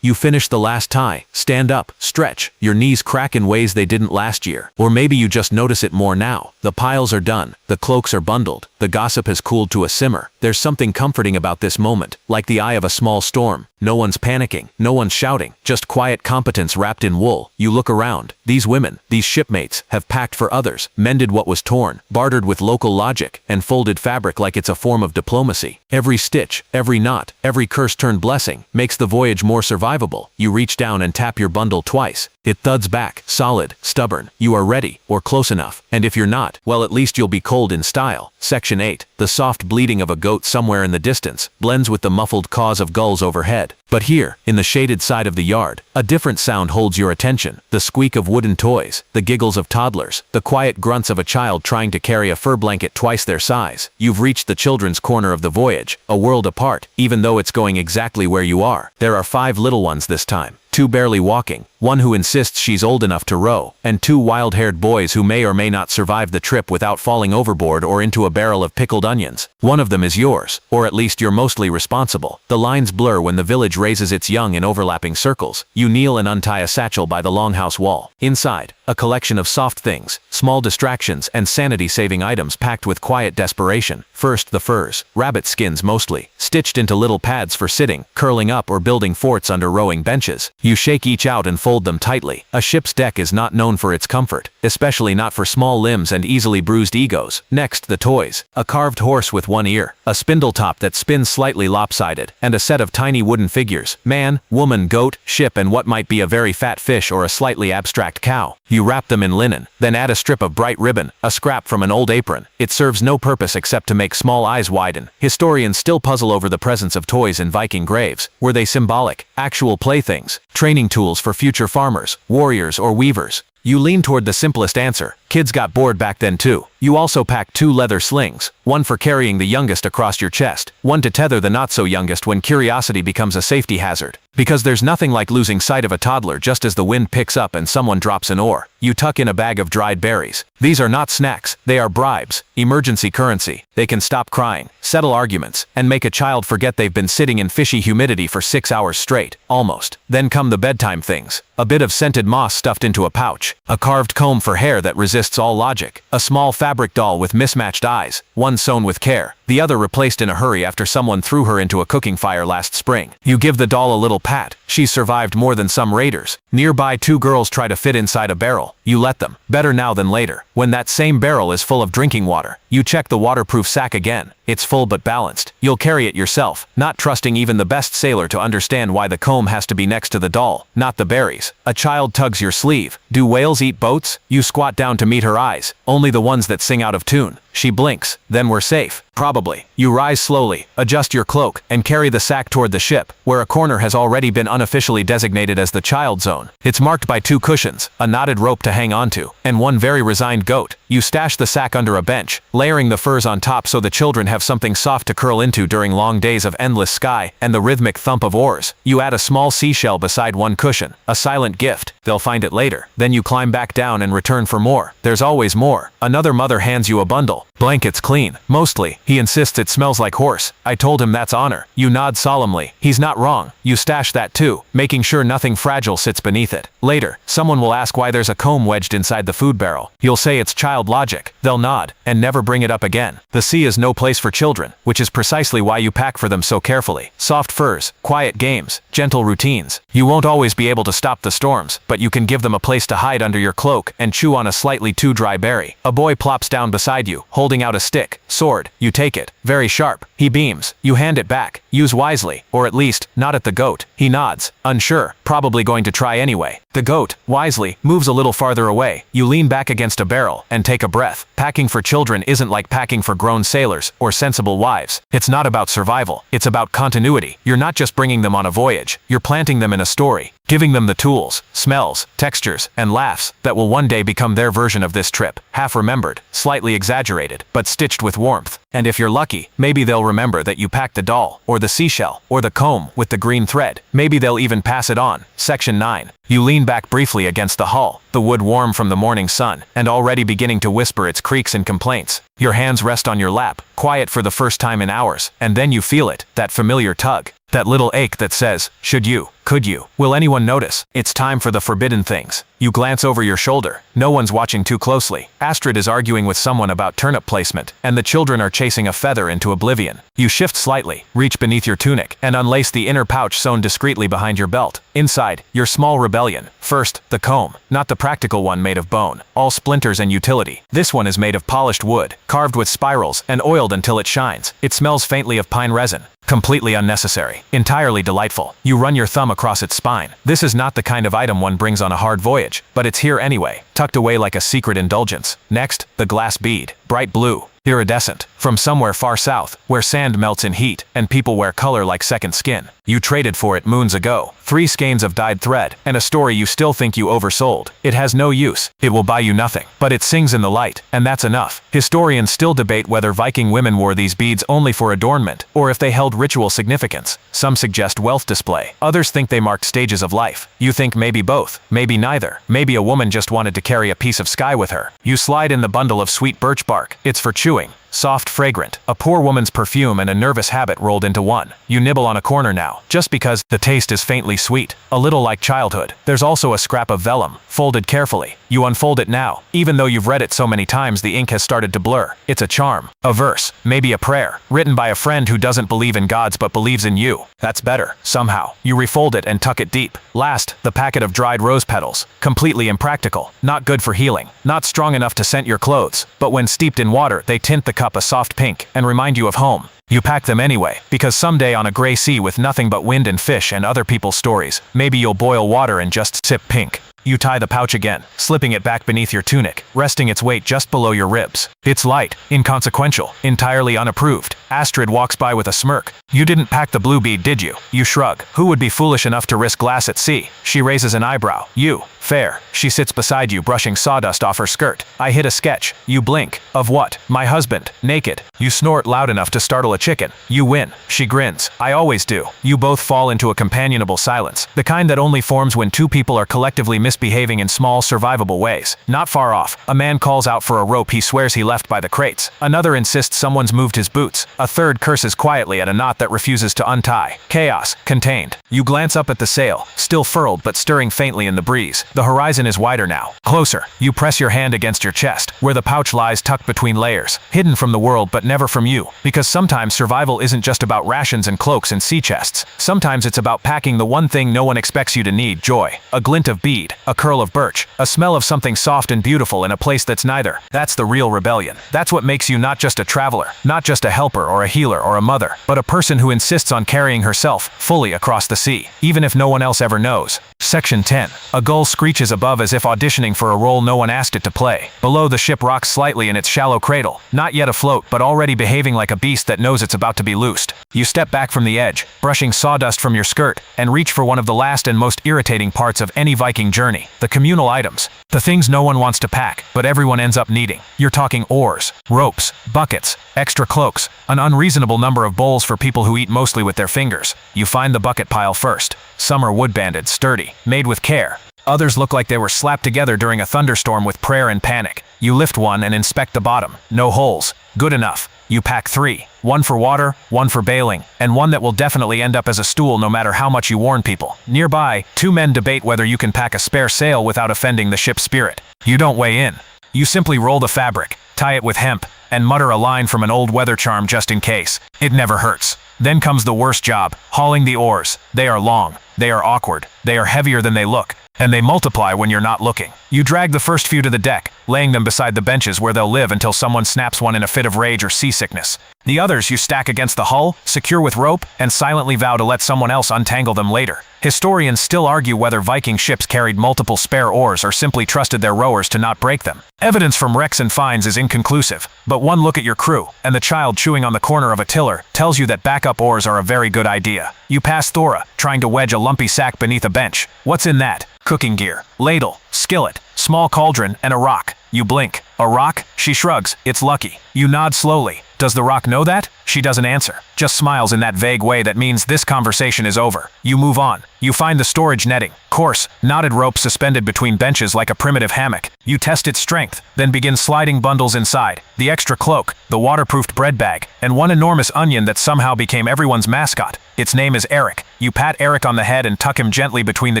You finish the last tie. Stand up, stretch. Your knees crack in ways they didn't last year. Or maybe you just notice it more now. The piles are done. The cloaks are bundled. The gossip has cooled to a simmer. There's something comforting about this moment, like the eye of a small storm. No one's panicking. No one's shouting. Just quiet competence wrapped in wool. You look around. These women, these shipmates, have packed for others, mended what was torn, bartered with local logic, and folded fabric like it's a form of diplomacy. Every stitch, every knot, every curse-turned blessing, makes the voyage more survivable. You reach down and tap your bundle twice. It thuds back, solid, stubborn. You are ready, or close enough. And if you're not, well, at least you'll be cold in style. Section 8. The soft bleating of a goat somewhere in the distance blends with the muffled caws of gulls overhead. But here, in the shaded side of the yard, a different sound holds your attention. The squeak of wooden toys, the giggles of toddlers, the quiet grunts of a child trying to carry a fur blanket twice their size. You've reached the children's corner of the voyage, a world apart, even though it's going exactly where you are. There are 5 little ones this time. 2 barely walking, 1 who insists she's old enough to row, and 2 wild-haired boys who may or may not survive the trip without falling overboard or into a barrel of pickled onions. One of them is yours, or at least you're mostly responsible. The lines blur when the village raises its young in overlapping circles. You kneel and untie a satchel by the longhouse wall. Inside, a collection of soft things, small distractions, and sanity-saving items packed with quiet desperation. First, the furs, rabbit skins mostly, stitched into little pads for sitting, curling up, or building forts under rowing benches. You shake each out and fold them tightly. A ship's deck is not known for its comfort, especially not for small limbs and easily bruised egos. Next, the toys. A carved horse with 1 ear, a spindle top that spins slightly lopsided, and a set of tiny wooden figures. Man, woman, goat, ship, and what might be a very fat fish or a slightly abstract cow. You wrap them in linen, then add a strip of bright ribbon, a scrap from an old apron. It serves no purpose except to make small eyes widen. Historians still puzzle over the presence of toys in Viking graves. Were they symbolic, actual playthings, training tools for future farmers, warriors, or weavers? You lean toward the simplest answer. Kids got bored back then too. You also pack 2 leather slings, 1 for carrying the youngest across your chest, 1 to tether the not-so-youngest when curiosity becomes a safety hazard. Because there's nothing like losing sight of a toddler just as the wind picks up and someone drops an oar. You tuck in a bag of dried berries. These are not snacks, they are bribes, emergency currency. They can stop crying, settle arguments, and make a child forget they've been sitting in fishy humidity for 6 hours straight, almost. Then come the bedtime things. A bit of scented moss stuffed into a pouch, a carved comb for hair that resists all logic, a small fabric doll with mismatched eyes, 1 sewn with care, the other replaced in a hurry after someone threw her into a cooking fire last spring. You give the doll a little pat. She's survived more than some raiders. Nearby 2 girls try to fit inside a barrel. You let them. Better now than later. When that same barrel is full of drinking water, you check the waterproof sack again. It's full but balanced. You'll carry it yourself, not trusting even the best sailor to understand why the comb has to be next to the doll, not the berries. A child tugs your sleeve. Do whales eat boats? You squat down to meet her eyes. Only the ones that sing out of tune. She blinks. Then we're safe. Probably. You rise slowly, adjust your cloak, and carry the sack toward the ship, where a corner has already been unofficially designated as the child zone. It's marked by 2 cushions, a knotted rope to hang onto, and 1 very resigned goat. You stash the sack under a bench, layering the furs on top so the children have something soft to curl into during long days of endless sky and the rhythmic thump of oars. You add a small seashell beside 1 cushion, a silent gift. they'll find it later. Then you climb back down and return for more. There's always more. Another mother hands you a bundle. Blankets clean. Mostly. He insists it smells like horse. I told him that's honor. You nod solemnly. He's not wrong. You stash that too, making sure nothing fragile sits beneath it. Later, someone will ask why there's a comb wedged inside the food barrel. You'll say it's child logic. They'll nod, and never bring it up again. The sea is no place for children, which is precisely why you pack for them so carefully. Soft furs, quiet games, gentle routines. You won't always be able to stop the storms, but you can give them a place to hide under your cloak and chew on a slightly too dry berry. A boy plops down beside you, holding out a stick. Sword. You take it. Very sharp. He beams. You hand it back. Use wisely, or at least, not at the goat. He nods, unsure, probably going to try anyway. The goat, wisely, moves a little farther away. You lean back against a barrel and take a breath. Packing for children isn't like packing for grown sailors or sensible wives. It's not about survival. It's about continuity. You're not just bringing them on a voyage. You're planting them in a story, giving them the tools, smells, textures, and laughs that will one day become their version of this trip. Half remembered, slightly exaggerated, but stitched with warmth. And if you're lucky, maybe they'll remember that you packed the doll, or the seashell, or the comb with the green thread. Maybe they'll even pass it on. Section 9. You lean back briefly against the hull, the wood warm from the morning sun, and already beginning to whisper its creaks and complaints. Your hands rest on your lap, quiet for the first time in hours, and then you feel it, that familiar tug. That little ache that says, should you, could you, will anyone notice? It's time for the forbidden things. You glance over your shoulder. No one's watching too closely. Astrid is arguing with someone about turnip placement, and the children are chasing a feather into oblivion. You shift slightly, reach beneath your tunic, and unlace the inner pouch sewn discreetly behind your belt. Inside, your small rebellion. First, the comb. Not the practical one made of bone, all splinters and utility. This one is made of polished wood, carved with spirals, and oiled until it shines. It smells faintly of pine resin. Completely unnecessary. Entirely delightful. You run your thumb across its spine. This is not the kind of item one brings on a hard voyage, but it's here anyway, tucked away like a secret indulgence. Next, the glass bead. Bright blue. Iridescent. From somewhere far south, where sand melts in heat, and people wear color like second skin. You traded for it moons ago. 3 skeins of dyed thread, and a story you still think you oversold. It has no use. It will buy you nothing. But it sings in the light, and that's enough. Historians still debate whether Viking women wore these beads only for adornment, or if they held ritual significance. Some suggest wealth display. Others think they marked stages of life. You think maybe both, maybe neither. Maybe a woman just wanted to carry a piece of sky with her. You slide in the bundle of sweet birch bark. It's for chewing. Soft, fragrant. A poor woman's perfume and a nervous habit rolled into one. You nibble on a corner now, just because the taste is faintly sweet, a little like childhood. There's also a scrap of vellum, folded carefully. You unfold it now. Even though you've read it so many times the ink has started to blur. It's a charm, a verse, maybe a prayer, written by a friend who doesn't believe in gods but believes in you. That's better, somehow. You refold it and tuck it deep. Last, the packet of dried rose petals. Completely impractical. Not good for healing. Not strong enough to scent your clothes, but when steeped in water they tint the cup a soft pink and remind you of home. You pack them anyway, because someday on a gray sea with nothing but wind and fish and other people's stories, maybe you'll boil water and just sip pink. You tie the pouch again, slipping it back beneath your tunic, resting its weight just below your ribs. It's light, inconsequential, entirely unapproved. Astrid walks by with a smirk. You didn't pack the blue bead, did you? You shrug. Who would be foolish enough to risk glass at sea? She raises an eyebrow. You. Fair. She sits beside you, brushing sawdust off her skirt. I hit a sketch. You blink. Of what? My husband. Naked. You snort loud enough to startle a chicken. You win. She grins. I always do. You both fall into a companionable silence, the kind that only forms when two people are collectively misbehaving in small, survivable ways. Not far off, a man calls out for a rope he swears he left by the crates. Another insists someone's moved his boots. A third curses quietly at a knot that refuses to untie. Chaos. Contained. You glance up at the sail, still furled but stirring faintly in the breeze. The horizon is wider now. Closer. You press your hand against your chest, where the pouch lies tucked between layers, hidden from the world but never from you. Because sometimes survival isn't just about rations and cloaks and sea chests. Sometimes it's about packing the one thing no one expects you to need: joy. A glint of bead, a curl of birch, a smell of something soft and beautiful in a place that's neither. That's the real rebellion. That's what makes you not just a traveler, not just a helper or a healer or a mother, but a person who insists on carrying herself fully across the sea, even if no one else ever knows. Section 10. A gull screeches above as if auditioning for a role no one asked it to play. Below, the ship rocks slightly in its shallow cradle, not yet afloat but already behaving like a beast that knows it's about to be loosed. You step back from the edge, brushing sawdust from your skirt, and reach for one of the last and most irritating parts of any Viking journey: the communal items. The things no one wants to pack, but everyone ends up needing. You're talking oars, ropes, buckets, extra cloaks, an unreasonable number of bowls for people who eat mostly with their fingers. You find the bucket pile first. Some are wood-banded, sturdy, made with care. Others look like they were slapped together during a thunderstorm with prayer and panic. You lift one and inspect the bottom. No holes. Good enough. You pack 3. One for water, one for bailing, and one that will definitely end up as a stool no matter how much you warn people. Nearby, 2 men debate whether you can pack a spare sail without offending the ship's spirit. You don't weigh in. You simply roll the fabric, tie it with hemp, and mutter a line from an old weather charm just in case. It never hurts. Then comes the worst job, hauling the oars. They are long, they are awkward, they are heavier than they look, and they multiply when you're not looking. You drag the first few to the deck, laying them beside the benches where they'll live until someone snaps one in a fit of rage or seasickness. The others you stack against the hull, secure with rope, and silently vow to let someone else untangle them later. Historians still argue whether Viking ships carried multiple spare oars or simply trusted their rowers to not break them. Evidence from wrecks and finds is inconclusive, but one look at your crew, and the child chewing on the corner of a tiller, tells you that backup oars are a very good idea. You pass Thora, trying to wedge a lumpy sack beneath a bench. What's in that? Cooking gear, ladle, skillet, small cauldron, and a rock. You blink. A rock? She shrugs. It's lucky. You nod slowly. Does the rock know that? She doesn't answer, just smiles in that vague way that means this conversation is over. You move on. You find the storage netting, coarse, knotted rope suspended between benches like a primitive hammock. You test its strength, then begin sliding bundles inside, the extra cloak, the waterproofed bread bag, and one enormous onion that somehow became everyone's mascot. Its name is Eric. You pat Eric on the head and tuck him gently between the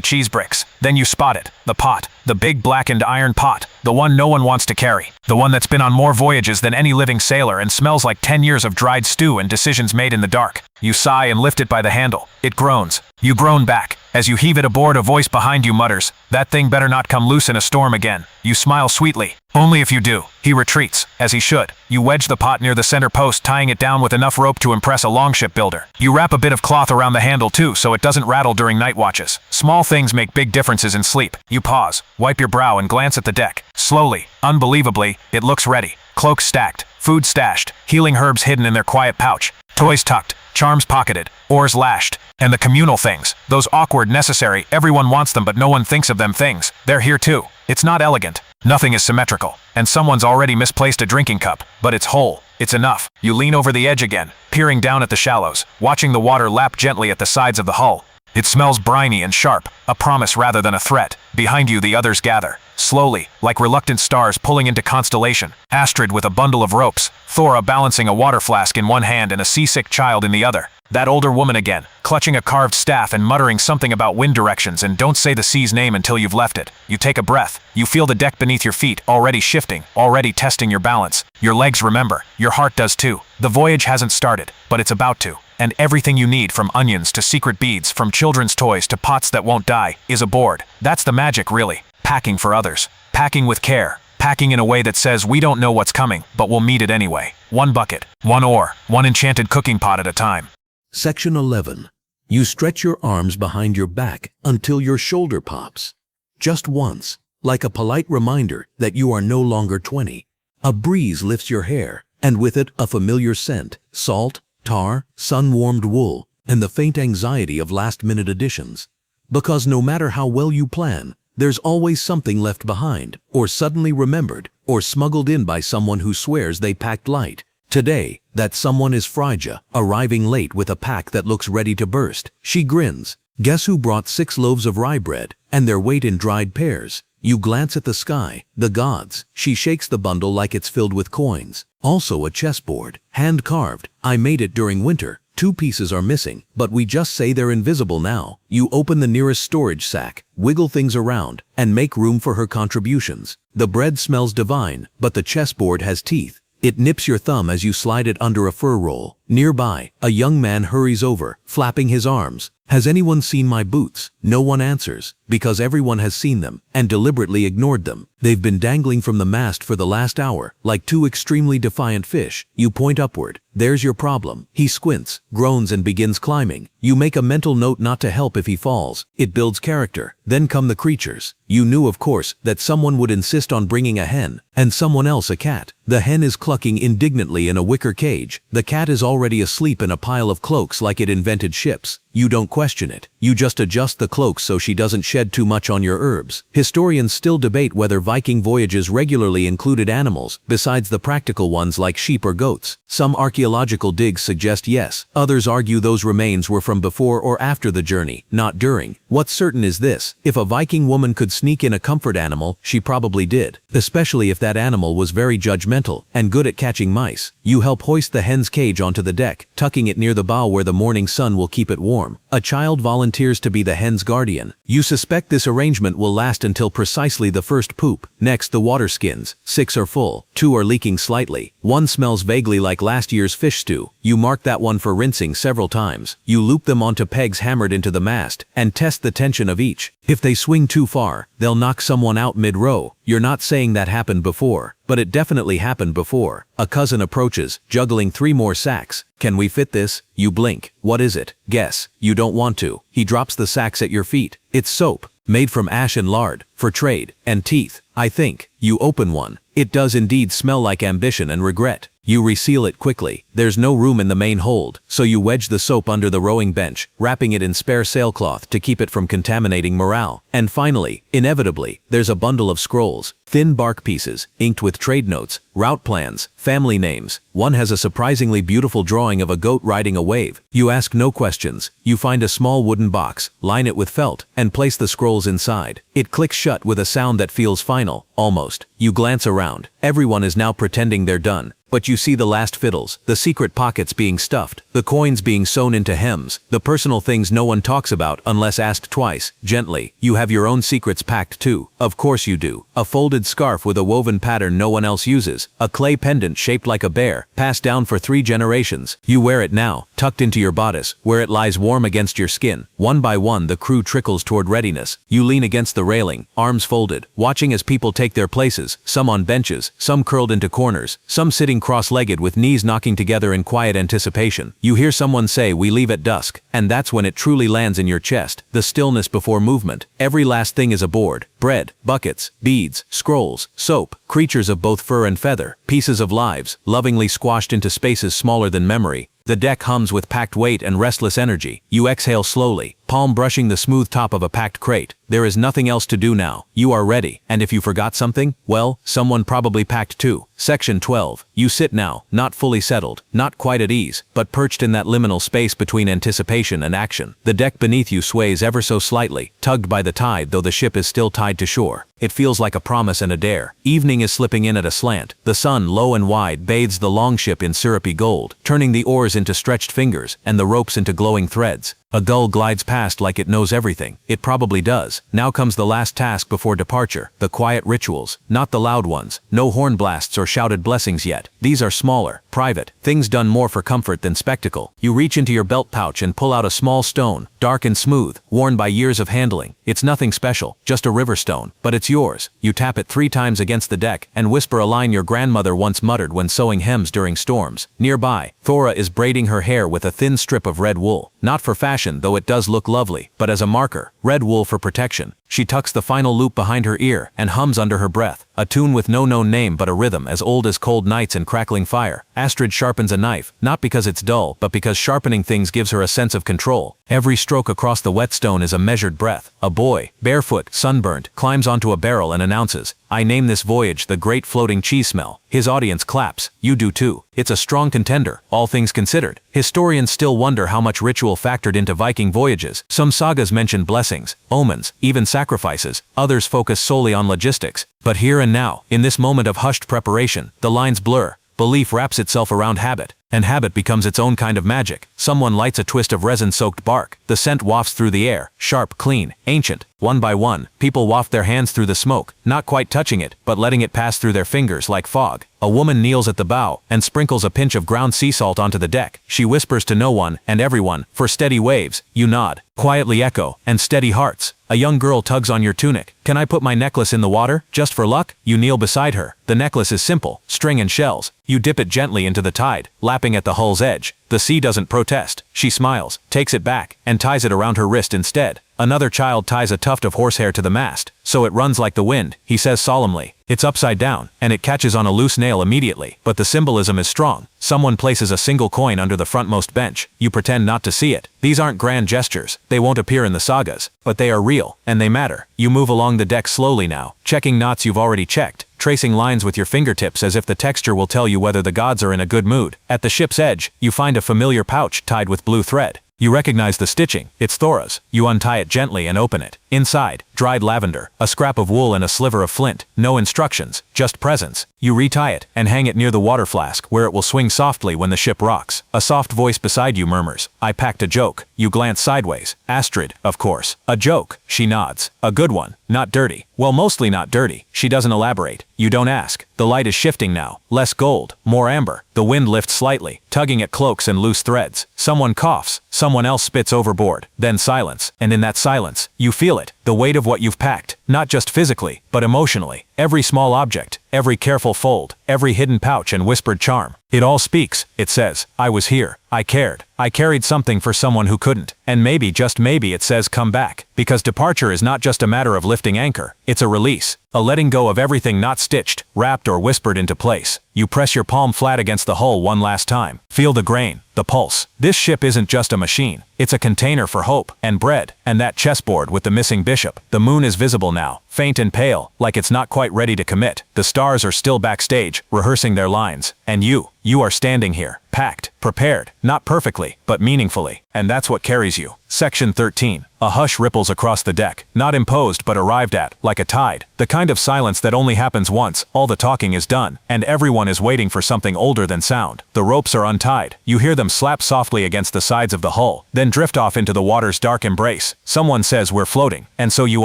cheese bricks. Then you spot it, the pot, the big blackened iron pot, the one no one wants to carry, the one that's been on more voyages than any living sailor and smells like 10 years of dried stew and decisions made in the dark. You sigh and lift it by the handle. It groans. You groan back. As you heave it aboard, a voice behind you mutters, "That thing better not come loose in a storm again." You smile sweetly. Only if you do. He retreats, as he should. You wedge the pot near the center post, tying it down with enough rope to impress a longship builder. You wrap a bit of cloth around the handle too, so it doesn't rattle during night watches. Small things make big differences in sleep. You pause, wipe your brow and glance at the deck. Slowly, unbelievably, it looks ready. Cloaks stacked, food stashed, healing herbs hidden in their quiet pouch, toys tucked, charms pocketed, oars lashed, and the communal things, those awkward, necessary, everyone wants them but no one thinks of them things, they're here too. It's not elegant, nothing is symmetrical, and someone's already misplaced a drinking cup, but it's whole, it's enough. You lean over the edge again, peering down at the shallows, watching the water lap gently at the sides of the hull. It smells briny and sharp, a promise rather than a threat. Behind you the others gather, slowly, like reluctant stars pulling into constellation. Astrid with a bundle of ropes, Thora balancing a water flask in one hand and a seasick child in the other. That older woman again, clutching a carved staff and muttering something about wind directions and don't say the sea's name until you've left it. You take a breath. You feel the deck beneath your feet, already shifting, already testing your balance. Your legs remember. Your heart does too. The voyage hasn't started, but it's about to. And everything you need, from onions to secret beads, from children's toys to pots that won't die, is aboard. That's the magic, really. Packing for others. Packing with care. Packing in a way that says we don't know what's coming, but we'll meet it anyway. One bucket, one oar, one enchanted cooking pot at a time. Section 11. You stretch your arms behind your back until your shoulder pops. Just once, like a polite reminder that you are no longer 20. A breeze lifts your hair, and with it a familiar scent, salt, tar, sun-warmed wool, and the faint anxiety of last-minute additions. Because no matter how well you plan, there's always something left behind, or suddenly remembered, or smuggled in by someone who swears they packed light. Today, that someone is Frija, arriving late with a pack that looks ready to burst. She grins. Guess who brought 6 loaves of rye bread, and their weight in dried pears? You glance at the sky, the gods. She shakes the bundle like it's filled with coins. Also a chessboard, hand-carved. I made it during winter. 2 pieces are missing, but we just say they're invisible now. You open the nearest storage sack, wiggle things around, and make room for her contributions. The bread smells divine, but the chessboard has teeth. It nips your thumb as you slide it under a fur roll. Nearby, a young man hurries over, flapping his arms. Has anyone seen my boots? No one answers, because everyone has seen them, and deliberately ignored them. They've been dangling from the mast for the last hour, like 2 extremely defiant fish. You point upward. There's your problem. He squints, groans and begins climbing. You make a mental note not to help if he falls. It builds character. Then come the creatures. You knew, of course, that someone would insist on bringing a hen, and someone else a cat. The hen is clucking indignantly in a wicker cage. The cat is already asleep in a pile of cloaks like it invented ships. You don't question it. You just adjust the cloaks so she doesn't shed too much on your herbs. Historians still debate whether Viking voyages regularly included animals, besides the practical ones like sheep or goats. Some archaeologists Archaeological digs suggest yes. Others argue those remains were from before or after the journey, not during. What's certain is this: if a Viking woman could sneak in a comfort animal, she probably did. Especially if that animal was very judgmental and good at catching mice. You help hoist the hen's cage onto the deck, tucking it near the bow where the morning sun will keep it warm. A child volunteers to be the hen's guardian. You suspect this arrangement will last until precisely the first poop. Next, the water skins. 6 are full, 2 are leaking slightly. 1 smells vaguely like last year's fish stew. You mark that one for rinsing several times. You loop them onto pegs hammered into the mast, and test the tension of each. If they swing too far, they'll knock someone out mid-row. You're not saying that happened before, but it definitely happened before. A cousin approaches, juggling 3 more sacks. Can we fit this? You blink. What is it? Guess. You don't want to. He drops the sacks at your feet. It's soap, made from ash and lard, for trade, and teeth, I think. You open one. It does indeed smell like ambition and regret. You reseal it quickly. There's no room in the main hold, so you wedge the soap under the rowing bench, wrapping it in spare sailcloth to keep it from contaminating morale. And finally, inevitably, there's a bundle of scrolls, thin bark pieces, inked with trade notes, route plans, family names. One has a surprisingly beautiful drawing of a goat riding a wave. You ask no questions. You find a small wooden box, line it with felt, and place the scrolls inside. It clicks shut with a sound that feels final, almost. You glance around. Everyone is now pretending they're done. But you see the last fiddles, the secret pockets being stuffed, the coins being sewn into hems, the personal things no one talks about unless asked twice, gently. You have your own secrets packed too. Of course you do. A folded scarf with a woven pattern no one else uses, a clay pendant shaped like a bear, passed down for 3 generations. You wear it now, tucked into your bodice, where it lies warm against your skin. One by one the crew trickles toward readiness. You lean against the railing, arms folded, watching as people take their places, some on benches, some curled into corners, some sitting cross-legged with knees knocking together in quiet anticipation. You hear someone say, "We leave at dusk," and that's when it truly lands in your chest, the stillness before movement. Every last thing is aboard. Bread, buckets, beads, scrolls, soap, creatures of both fur and feather, pieces of lives, lovingly squashed into spaces smaller than memory. The deck hums with packed weight and restless energy. You exhale slowly, palm brushing the smooth top of a packed crate. There is nothing else to do now. You are ready. And if you forgot something, well, someone probably packed too. Section 12. You sit now, not fully settled, not quite at ease, but perched in that liminal space between anticipation and action. The deck beneath you sways ever so slightly, tugged by the tide though the ship is still tied to shore. It feels like a promise and a dare. Evening is slipping in at a slant. The sun, low and wide, bathes the longship in syrupy gold, turning the oars into stretched fingers and the ropes into glowing threads. A gull glides past like it knows everything. It probably does. Now comes the last task before departure, the quiet rituals, not the loud ones. No horn blasts or shouted blessings yet. These are smaller, private, things done more for comfort than spectacle. You reach into your belt pouch and pull out a small stone, dark and smooth, worn by years of handling. It's nothing special, just a river stone, but it's yours. You tap it 3 times against the deck and whisper a line your grandmother once muttered when sewing hems during storms. Nearby, Thora is braiding her hair with a thin strip of red wool. Not for fashion, though it does look lovely, but as a marker. Red wool for protection. She tucks the final loop behind her ear and hums under her breath, a tune with no known name but a rhythm as old as cold nights and crackling fire. Astrid sharpens a knife, not because it's dull, but because sharpening things gives her a sense of control. Every stroke across the whetstone is a measured breath. A boy, barefoot, sunburnt, climbs onto a barrel and announces, "I name this voyage the Great Floating Cheese Smell." His audience claps. You do too. It's a strong contender, all things considered. Historians still wonder how much ritual factored into Viking voyages. Some sagas mention blessings, omens, even sacrifices. Others focus solely on logistics. But here and now, in this moment of hushed preparation, the lines blur. Belief wraps itself around habit, and habit becomes its own kind of magic. Someone lights a twist of resin-soaked bark. The scent wafts through the air, sharp, clean, ancient. One by one, people waft their hands through the smoke, not quite touching it, but letting it pass through their fingers like fog. A woman kneels at the bow and sprinkles a pinch of ground sea salt onto the deck. She whispers to no one and everyone, for steady waves. You nod, quietly echo, and steady hearts. A young girl tugs on your tunic. "Can I put my necklace in the water, just for luck?" You kneel beside her. The necklace is simple, string and shells. You dip it gently into the tide, lapping at the hull's edge. The sea doesn't protest. She smiles, takes it back, and ties it around her wrist instead. Another child ties a tuft of horsehair to the mast, so it runs like the wind. He says solemnly, "It's upside down," and it catches on a loose nail immediately. But the symbolism is strong. Someone places a single coin under the frontmost bench. You pretend not to see it. These aren't grand gestures. They won't appear in the sagas, but they are real, and they matter. You move along the deck slowly now, checking knots you've already checked, tracing lines with your fingertips as if the texture will tell you whether the gods are in a good mood. At the ship's edge, you find a familiar pouch tied with blue thread. You recognize the stitching. It's Thora's. You untie it gently and open it. Inside, dried lavender, a scrap of wool and a sliver of flint. No instructions, just presence. You retie it and hang it near the water flask where it will swing softly when the ship rocks. A soft voice beside you murmurs, "I packed a joke." You glance sideways. Astrid, of course. "A joke," she nods. "A good one. Not dirty." "Well, mostly not dirty." She doesn't elaborate. You don't ask. The light is shifting now. Less gold, more amber. The wind lifts slightly, tugging at cloaks and loose threads. Someone coughs. Someone else spits overboard. Then silence. And in that silence, you feel it. The weight of what you've packed. Not just physically, but emotionally. Every small object, every careful fold, every hidden pouch and whispered charm. It all speaks. It says, "I was here. I cared. I carried something for someone who couldn't." And maybe, just maybe, it says come back. Because departure is not just a matter of lifting anchor. It's a release. A letting go of everything not stitched, wrapped or whispered into place. You press your palm flat against the hull one last time. Feel the grain, the pulse. This ship isn't just a machine. It's a container for hope and bread. And that chessboard with the missing bishop. The moon is visible now, faint and pale, like it's not quite ready to commit. The stars are still backstage, rehearsing their lines. And you are standing here, packed, prepared, not perfectly, but meaningfully. And that's what carries you. Section 13. A hush ripples across the deck, not imposed but arrived at, like a tide. The kind of silence that only happens once, all the talking is done, and everyone is waiting for something older than sound. The ropes are untied. You hear them slap softly against the sides of the hull, then drift off into the water's dark embrace. Someone says we're floating, and so you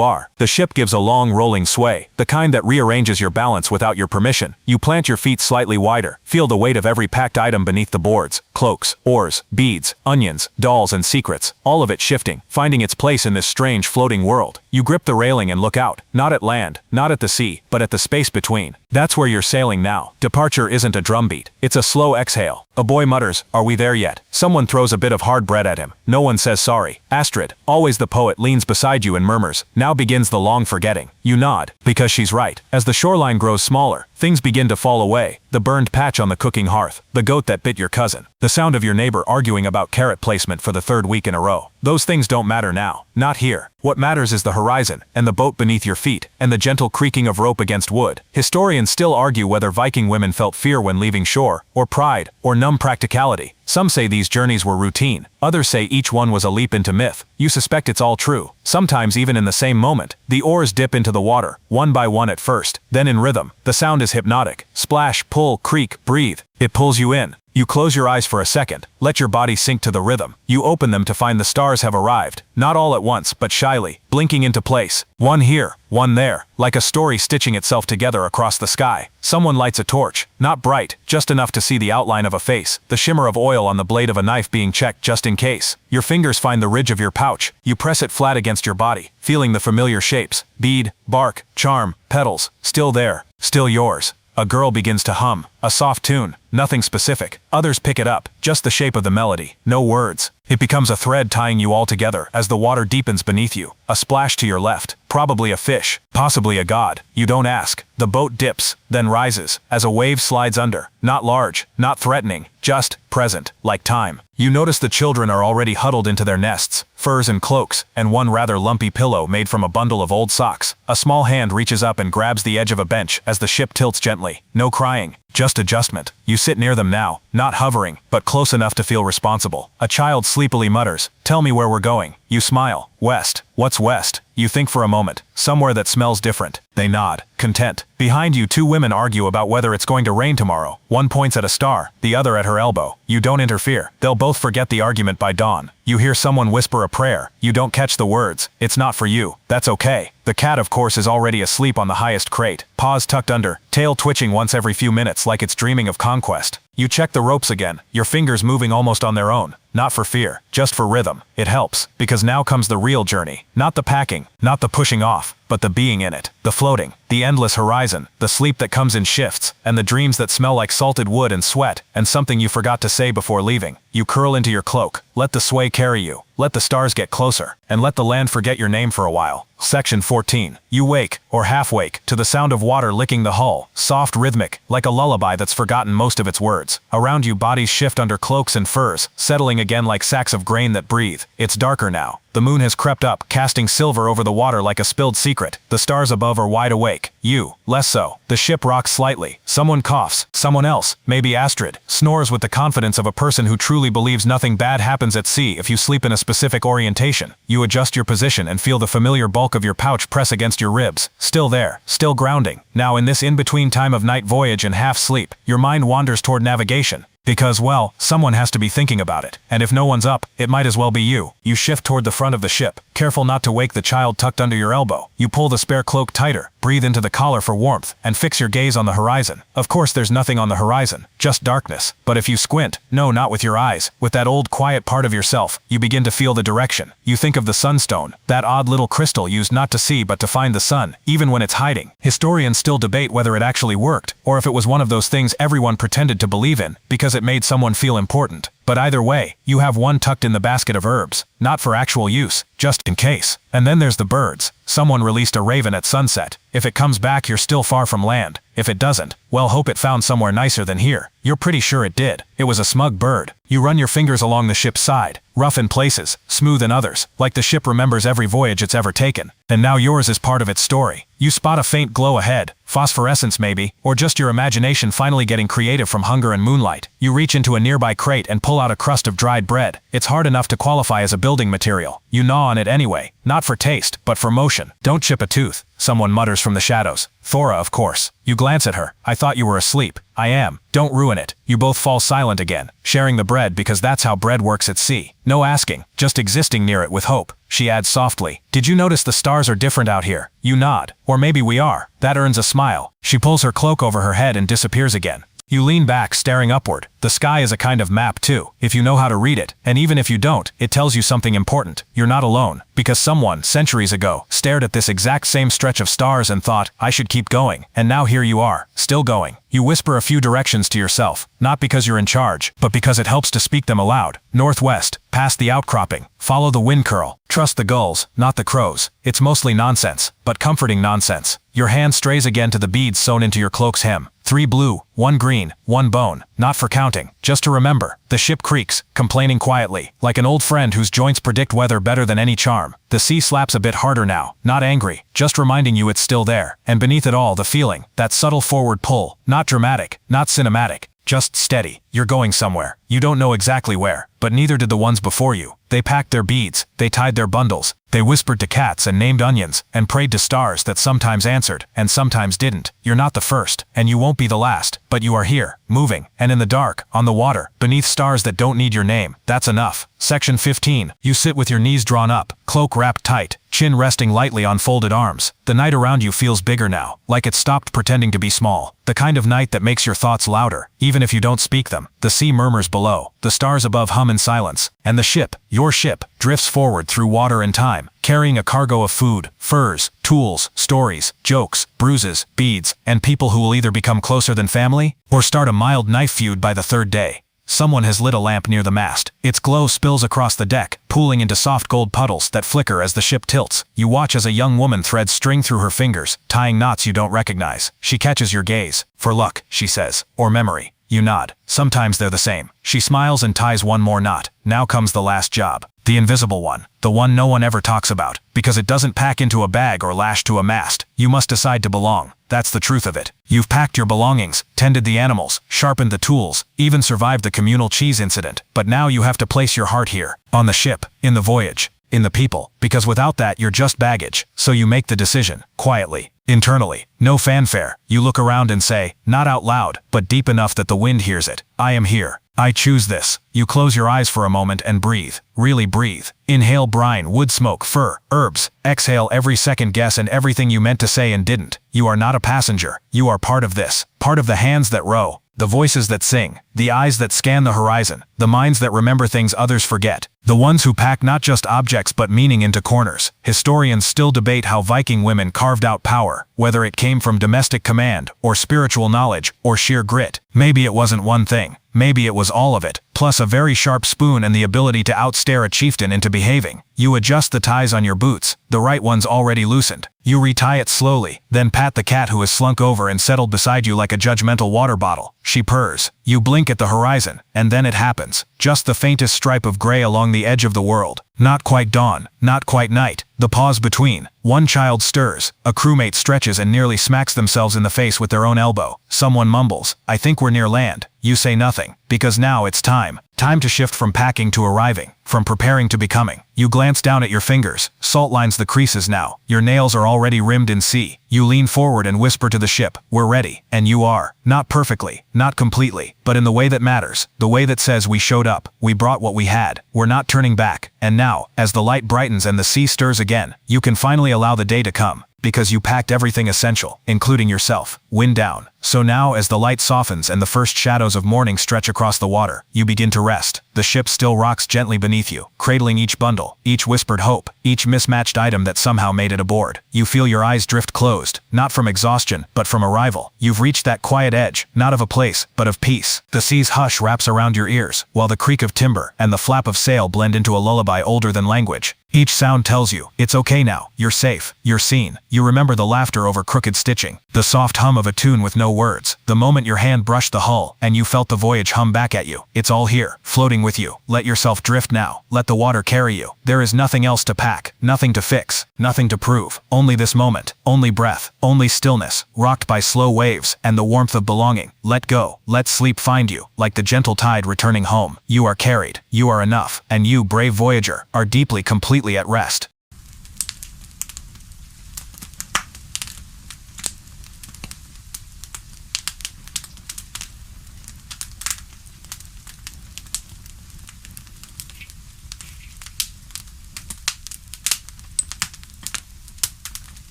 are. The ship gives a long rolling sway, the kind that rearranges your balance without your permission. You plant your feet slightly wider, feel the weight of every packed item beneath the boards, cloaks, oars, beads, onions, dolls and secrets, all of it shifting, finding its place in this strange floating world. You grip the railing and look out, not at land, not at the sea, but at the space between. That's where you're sailing now. Departure isn't a drumbeat. It's a slow exhale. A boy mutters, "Are we there yet?" Someone throws a bit of hard bread at him. No one says sorry. Astrid, always the poet, leans beside you and murmurs, "Now begins the long forgetting." You nod, because she's right. As the shoreline grows smaller, things begin to fall away. The burned patch on the cooking hearth, the goat that bit your cousin, the sound of your neighbor arguing about carrot placement for the third week in a row. Those things don't matter now. Not here. What matters is the horizon, and the boat beneath your feet, and the gentle creaking of rope against wood. Historians still argue whether Viking women felt fear when leaving shore, or pride, or numb practicality. Some say these journeys were routine. Others say each one was a leap into myth. You suspect it's all true. Sometimes even in the same moment. The oars dip into the water, one by one at first, then in rhythm. The sound is hypnotic. Splash, pull, creak, breathe. It pulls you in. You close your eyes for a second, let your body sink to the rhythm. You open them to find the stars have arrived, not all at once, but shyly, blinking into place. One here, one there, like a story stitching itself together across the sky. Someone lights a torch, not bright, just enough to see the outline of a face, the shimmer of oil on the blade of a knife being checked just in case. Your fingers find the ridge of your pouch. You press it flat against your body, feeling the familiar shapes, bead, bark, charm, petals, still there, still yours. A girl begins to hum, a soft tune, nothing specific. Others pick it up, just the shape of the melody, no words. It becomes a thread tying you all together as the water deepens beneath you. A splash to your left, probably a fish, possibly a god. You don't ask. The boat dips, then rises, as a wave slides under. Not large, not threatening, just present, like time. You notice the children are already huddled into their nests, furs and cloaks, and one rather lumpy pillow made from a bundle of old socks. A small hand reaches up and grabs the edge of a bench as the ship tilts gently. No crying, just adjustment. You sit near them now, not hovering, but close enough to feel responsible. A child sleepily mutters, "Tell me where we're going." You smile. "West." "What's west?" You think for a moment. "Somewhere that smells different." They nod, content. Behind you, two women argue about whether it's going to rain tomorrow. One points at a star, the other at her elbow. You don't interfere. They'll both forget the argument by dawn. You hear someone whisper a prayer. You don't catch the words. It's not for you. That's okay. The cat, of course, is already asleep on the highest crate, paws tucked under, tail twitching once every few minutes like it's dreaming of conquest. You check the ropes again, your fingers moving almost on their own. Not for fear, just for rhythm. It helps, because now comes the real journey. Not the packing, not the pushing off, but the being in it. The floating, the endless horizon, the sleep that comes in shifts, and the dreams that smell like salted wood and sweat, and something you forgot to say before leaving. You curl into your cloak, let the sway carry you, let the stars get closer, and let the land forget your name for a while. Section 14. You wake, or half-wake, to the sound of water licking the hull, soft, rhythmic, like a lullaby that's forgotten most of its words. Around you, bodies shift under cloaks and furs, settling moving again like sacks of grain that breathe. It's darker now. The moon has crept up, casting silver over the water like a spilled secret. The stars above are wide awake. You, less so. The ship rocks slightly. Someone coughs. Someone else, maybe Astrid, snores with the confidence of a person who truly believes nothing bad happens at sea if you sleep in a specific orientation. You adjust your position and feel the familiar bulk of your pouch press against your ribs. Still there, still grounding. Now in this in-between time of night voyage and half sleep, your mind wanders toward navigation. Because, well, someone has to be thinking about it. And if no one's up, it might as well be you. You shift toward the front of the ship, careful not to wake the child tucked under your elbow. You pull the spare cloak tighter, breathe into the collar for warmth, and fix your gaze on the horizon. Of course there's nothing on the horizon, just darkness. But if you squint, no, not with your eyes, with that old quiet part of yourself, you begin to feel the direction. You think of the sunstone, that odd little crystal used not to see but to find the sun, even when it's hiding. Historians still debate whether it actually worked, or if it was one of those things everyone pretended to believe in, because it made someone feel important. But either way, you have one tucked in the basket of herbs, not for actual use, just in case. And then there's the birds. Someone released a raven at sunset. If it comes back, you're still far from land. If it doesn't, well, hope it found somewhere nicer than here. You're pretty sure it did. It was a smug bird. You run your fingers along the ship's side, rough in places, smooth in others, like the ship remembers every voyage it's ever taken. And now yours is part of its story. You spot a faint glow ahead, phosphorescence maybe, or just your imagination finally getting creative from hunger and moonlight. You reach into a nearby crate and pull out a crust of dried bread. It's hard enough to qualify as a building material. You gnaw on it anyway, not for taste, but for motion. Don't chip a tooth, someone mutters from the shadows. Thora, of course. You glance at her. I thought you were asleep. I am. Don't ruin it. You both fall silent again, sharing the bread because that's how bread works at sea. No asking, just existing near it with hope. She adds softly, did you notice the stars are different out here? You nod. Or maybe we are. That earns a smile. She pulls her cloak over her head and disappears again. You lean back, staring upward. The sky is a kind of map too, if you know how to read it, and even if you don't, it tells you something important. You're not alone, because someone, centuries ago, stared at this exact same stretch of stars and thought, I should keep going, and now here you are, still going. You whisper a few directions to yourself, not because you're in charge, but because it helps to speak them aloud. Northwest, past the outcropping, follow the wind curl, trust the gulls, not the crows. It's mostly nonsense, but comforting nonsense. Your hand strays again to the beads sewn into your cloak's hem. 3 blue, 1 green, 1 bone, not for counting, just to remember. The ship creaks, complaining quietly, like an old friend whose joints predict weather better than any charm. The sea slaps a bit harder now, not angry, just reminding you it's still there. And beneath it all, the feeling, that subtle forward pull, not dramatic, not cinematic, just steady. You're going somewhere. You don't know exactly where, but neither did the ones before you. They packed their beads, they tied their bundles, they whispered to cats and named onions, and prayed to stars that sometimes answered, and sometimes didn't. You're not the first, and you won't be the last, but you are here, moving, and in the dark, on the water, beneath stars that don't need your name. That's enough. Section 15. You sit with your knees drawn up, cloak wrapped tight, chin resting lightly on folded arms. The night around you feels bigger now, like it stopped pretending to be small. The kind of night that makes your thoughts louder, even if you don't speak them. The sea murmurs below, the stars above hum in silence, and the ship, your ship, drifts forward through water and time, carrying a cargo of food, furs, tools, stories, jokes, bruises, beads, and people who will either become closer than family, or start a mild knife feud by the 3rd day. Someone has lit a lamp near the mast. Its glow spills across the deck, pooling into soft gold puddles that flicker as the ship tilts. You watch as a young woman threads string through her fingers, tying knots you don't recognize. She catches your gaze. For luck, she says. Or memory. You nod. Sometimes they're the same. She smiles and ties one more knot. Now comes the last job. The invisible one. The one no one ever talks about, because it doesn't pack into a bag or lash to a mast. You must decide to belong. That's the truth of it. You've packed your belongings, tended the animals, sharpened the tools, even survived the communal cheese incident. But now you have to place your heart here. On the ship. In the voyage. In the people. Because without that you're just baggage. So you make the decision. Quietly. Internally. No fanfare. You look around and say, not out loud, but deep enough that the wind hears it. I am here. I choose this. You close your eyes for a moment and breathe. Really breathe. Inhale brine, wood smoke, fur, herbs. Exhale every second guess and everything you meant to say and didn't. You are not a passenger. You are part of this. Part of the hands that row. The voices that sing. The eyes that scan the horizon. The minds that remember things others forget. The ones who pack not just objects but meaning into corners. Historians still debate how Viking women carved out power, whether it came from domestic command, or spiritual knowledge, or sheer grit. Maybe it wasn't one thing. Maybe it was all of it, plus a very sharp spoon and the ability to outstare a chieftain into behaving. You adjust the ties on your boots, the right one's already loosened. You retie it slowly, then pat the cat who has slunk over and settled beside you like a judgmental water bottle. She purrs. You blink at the horizon, and then it happens. Just the faintest stripe of gray along the edge of the world. Not quite dawn, not quite night. The pause between. One child stirs, a crewmate stretches and nearly smacks themselves in the face with their own elbow. Someone mumbles, "I think we're near land." You say nothing, because now it's time. Time to shift from packing to arriving, from preparing to becoming. You glance down at your fingers. Salt lines the creases now. Your nails are already rimmed in sea. You lean forward and whisper to the ship, "We're ready." And you are. Not perfectly, not completely, but in the way that matters. The way that says we showed up, we brought what we had, we're not turning back. And now, as the light brightens and the sea stirs again, you can finally allow the day to come. Because you packed everything essential, including yourself. Wind down. So now, as the light softens and the first shadows of morning stretch across the water, you begin to rest. The ship still rocks gently beneath you, cradling each bundle, each whispered hope, each mismatched item that somehow made it aboard. You feel your eyes drift closed, not from exhaustion, but from arrival. You've reached that quiet edge, not of a place, but of peace. The sea's hush wraps around your ears, while the creak of timber and the flap of sail blend into a lullaby older than language. Each sound tells you, it's okay now, you're safe, you're seen. You remember the laughter over crooked stitching, the soft hum of a tune with no words, the moment your hand brushed the hull, and you felt the voyage hum back at you. It's all here, floating with you. Let yourself drift now, let the water carry you. There is nothing else to pack, nothing to fix, nothing to prove. Only this moment, only breath, only stillness, rocked by slow waves, and the warmth of belonging. Let go, let sleep find you, like the gentle tide returning home. You are carried, you are enough, and you, brave voyager, are deeply, completely at rest.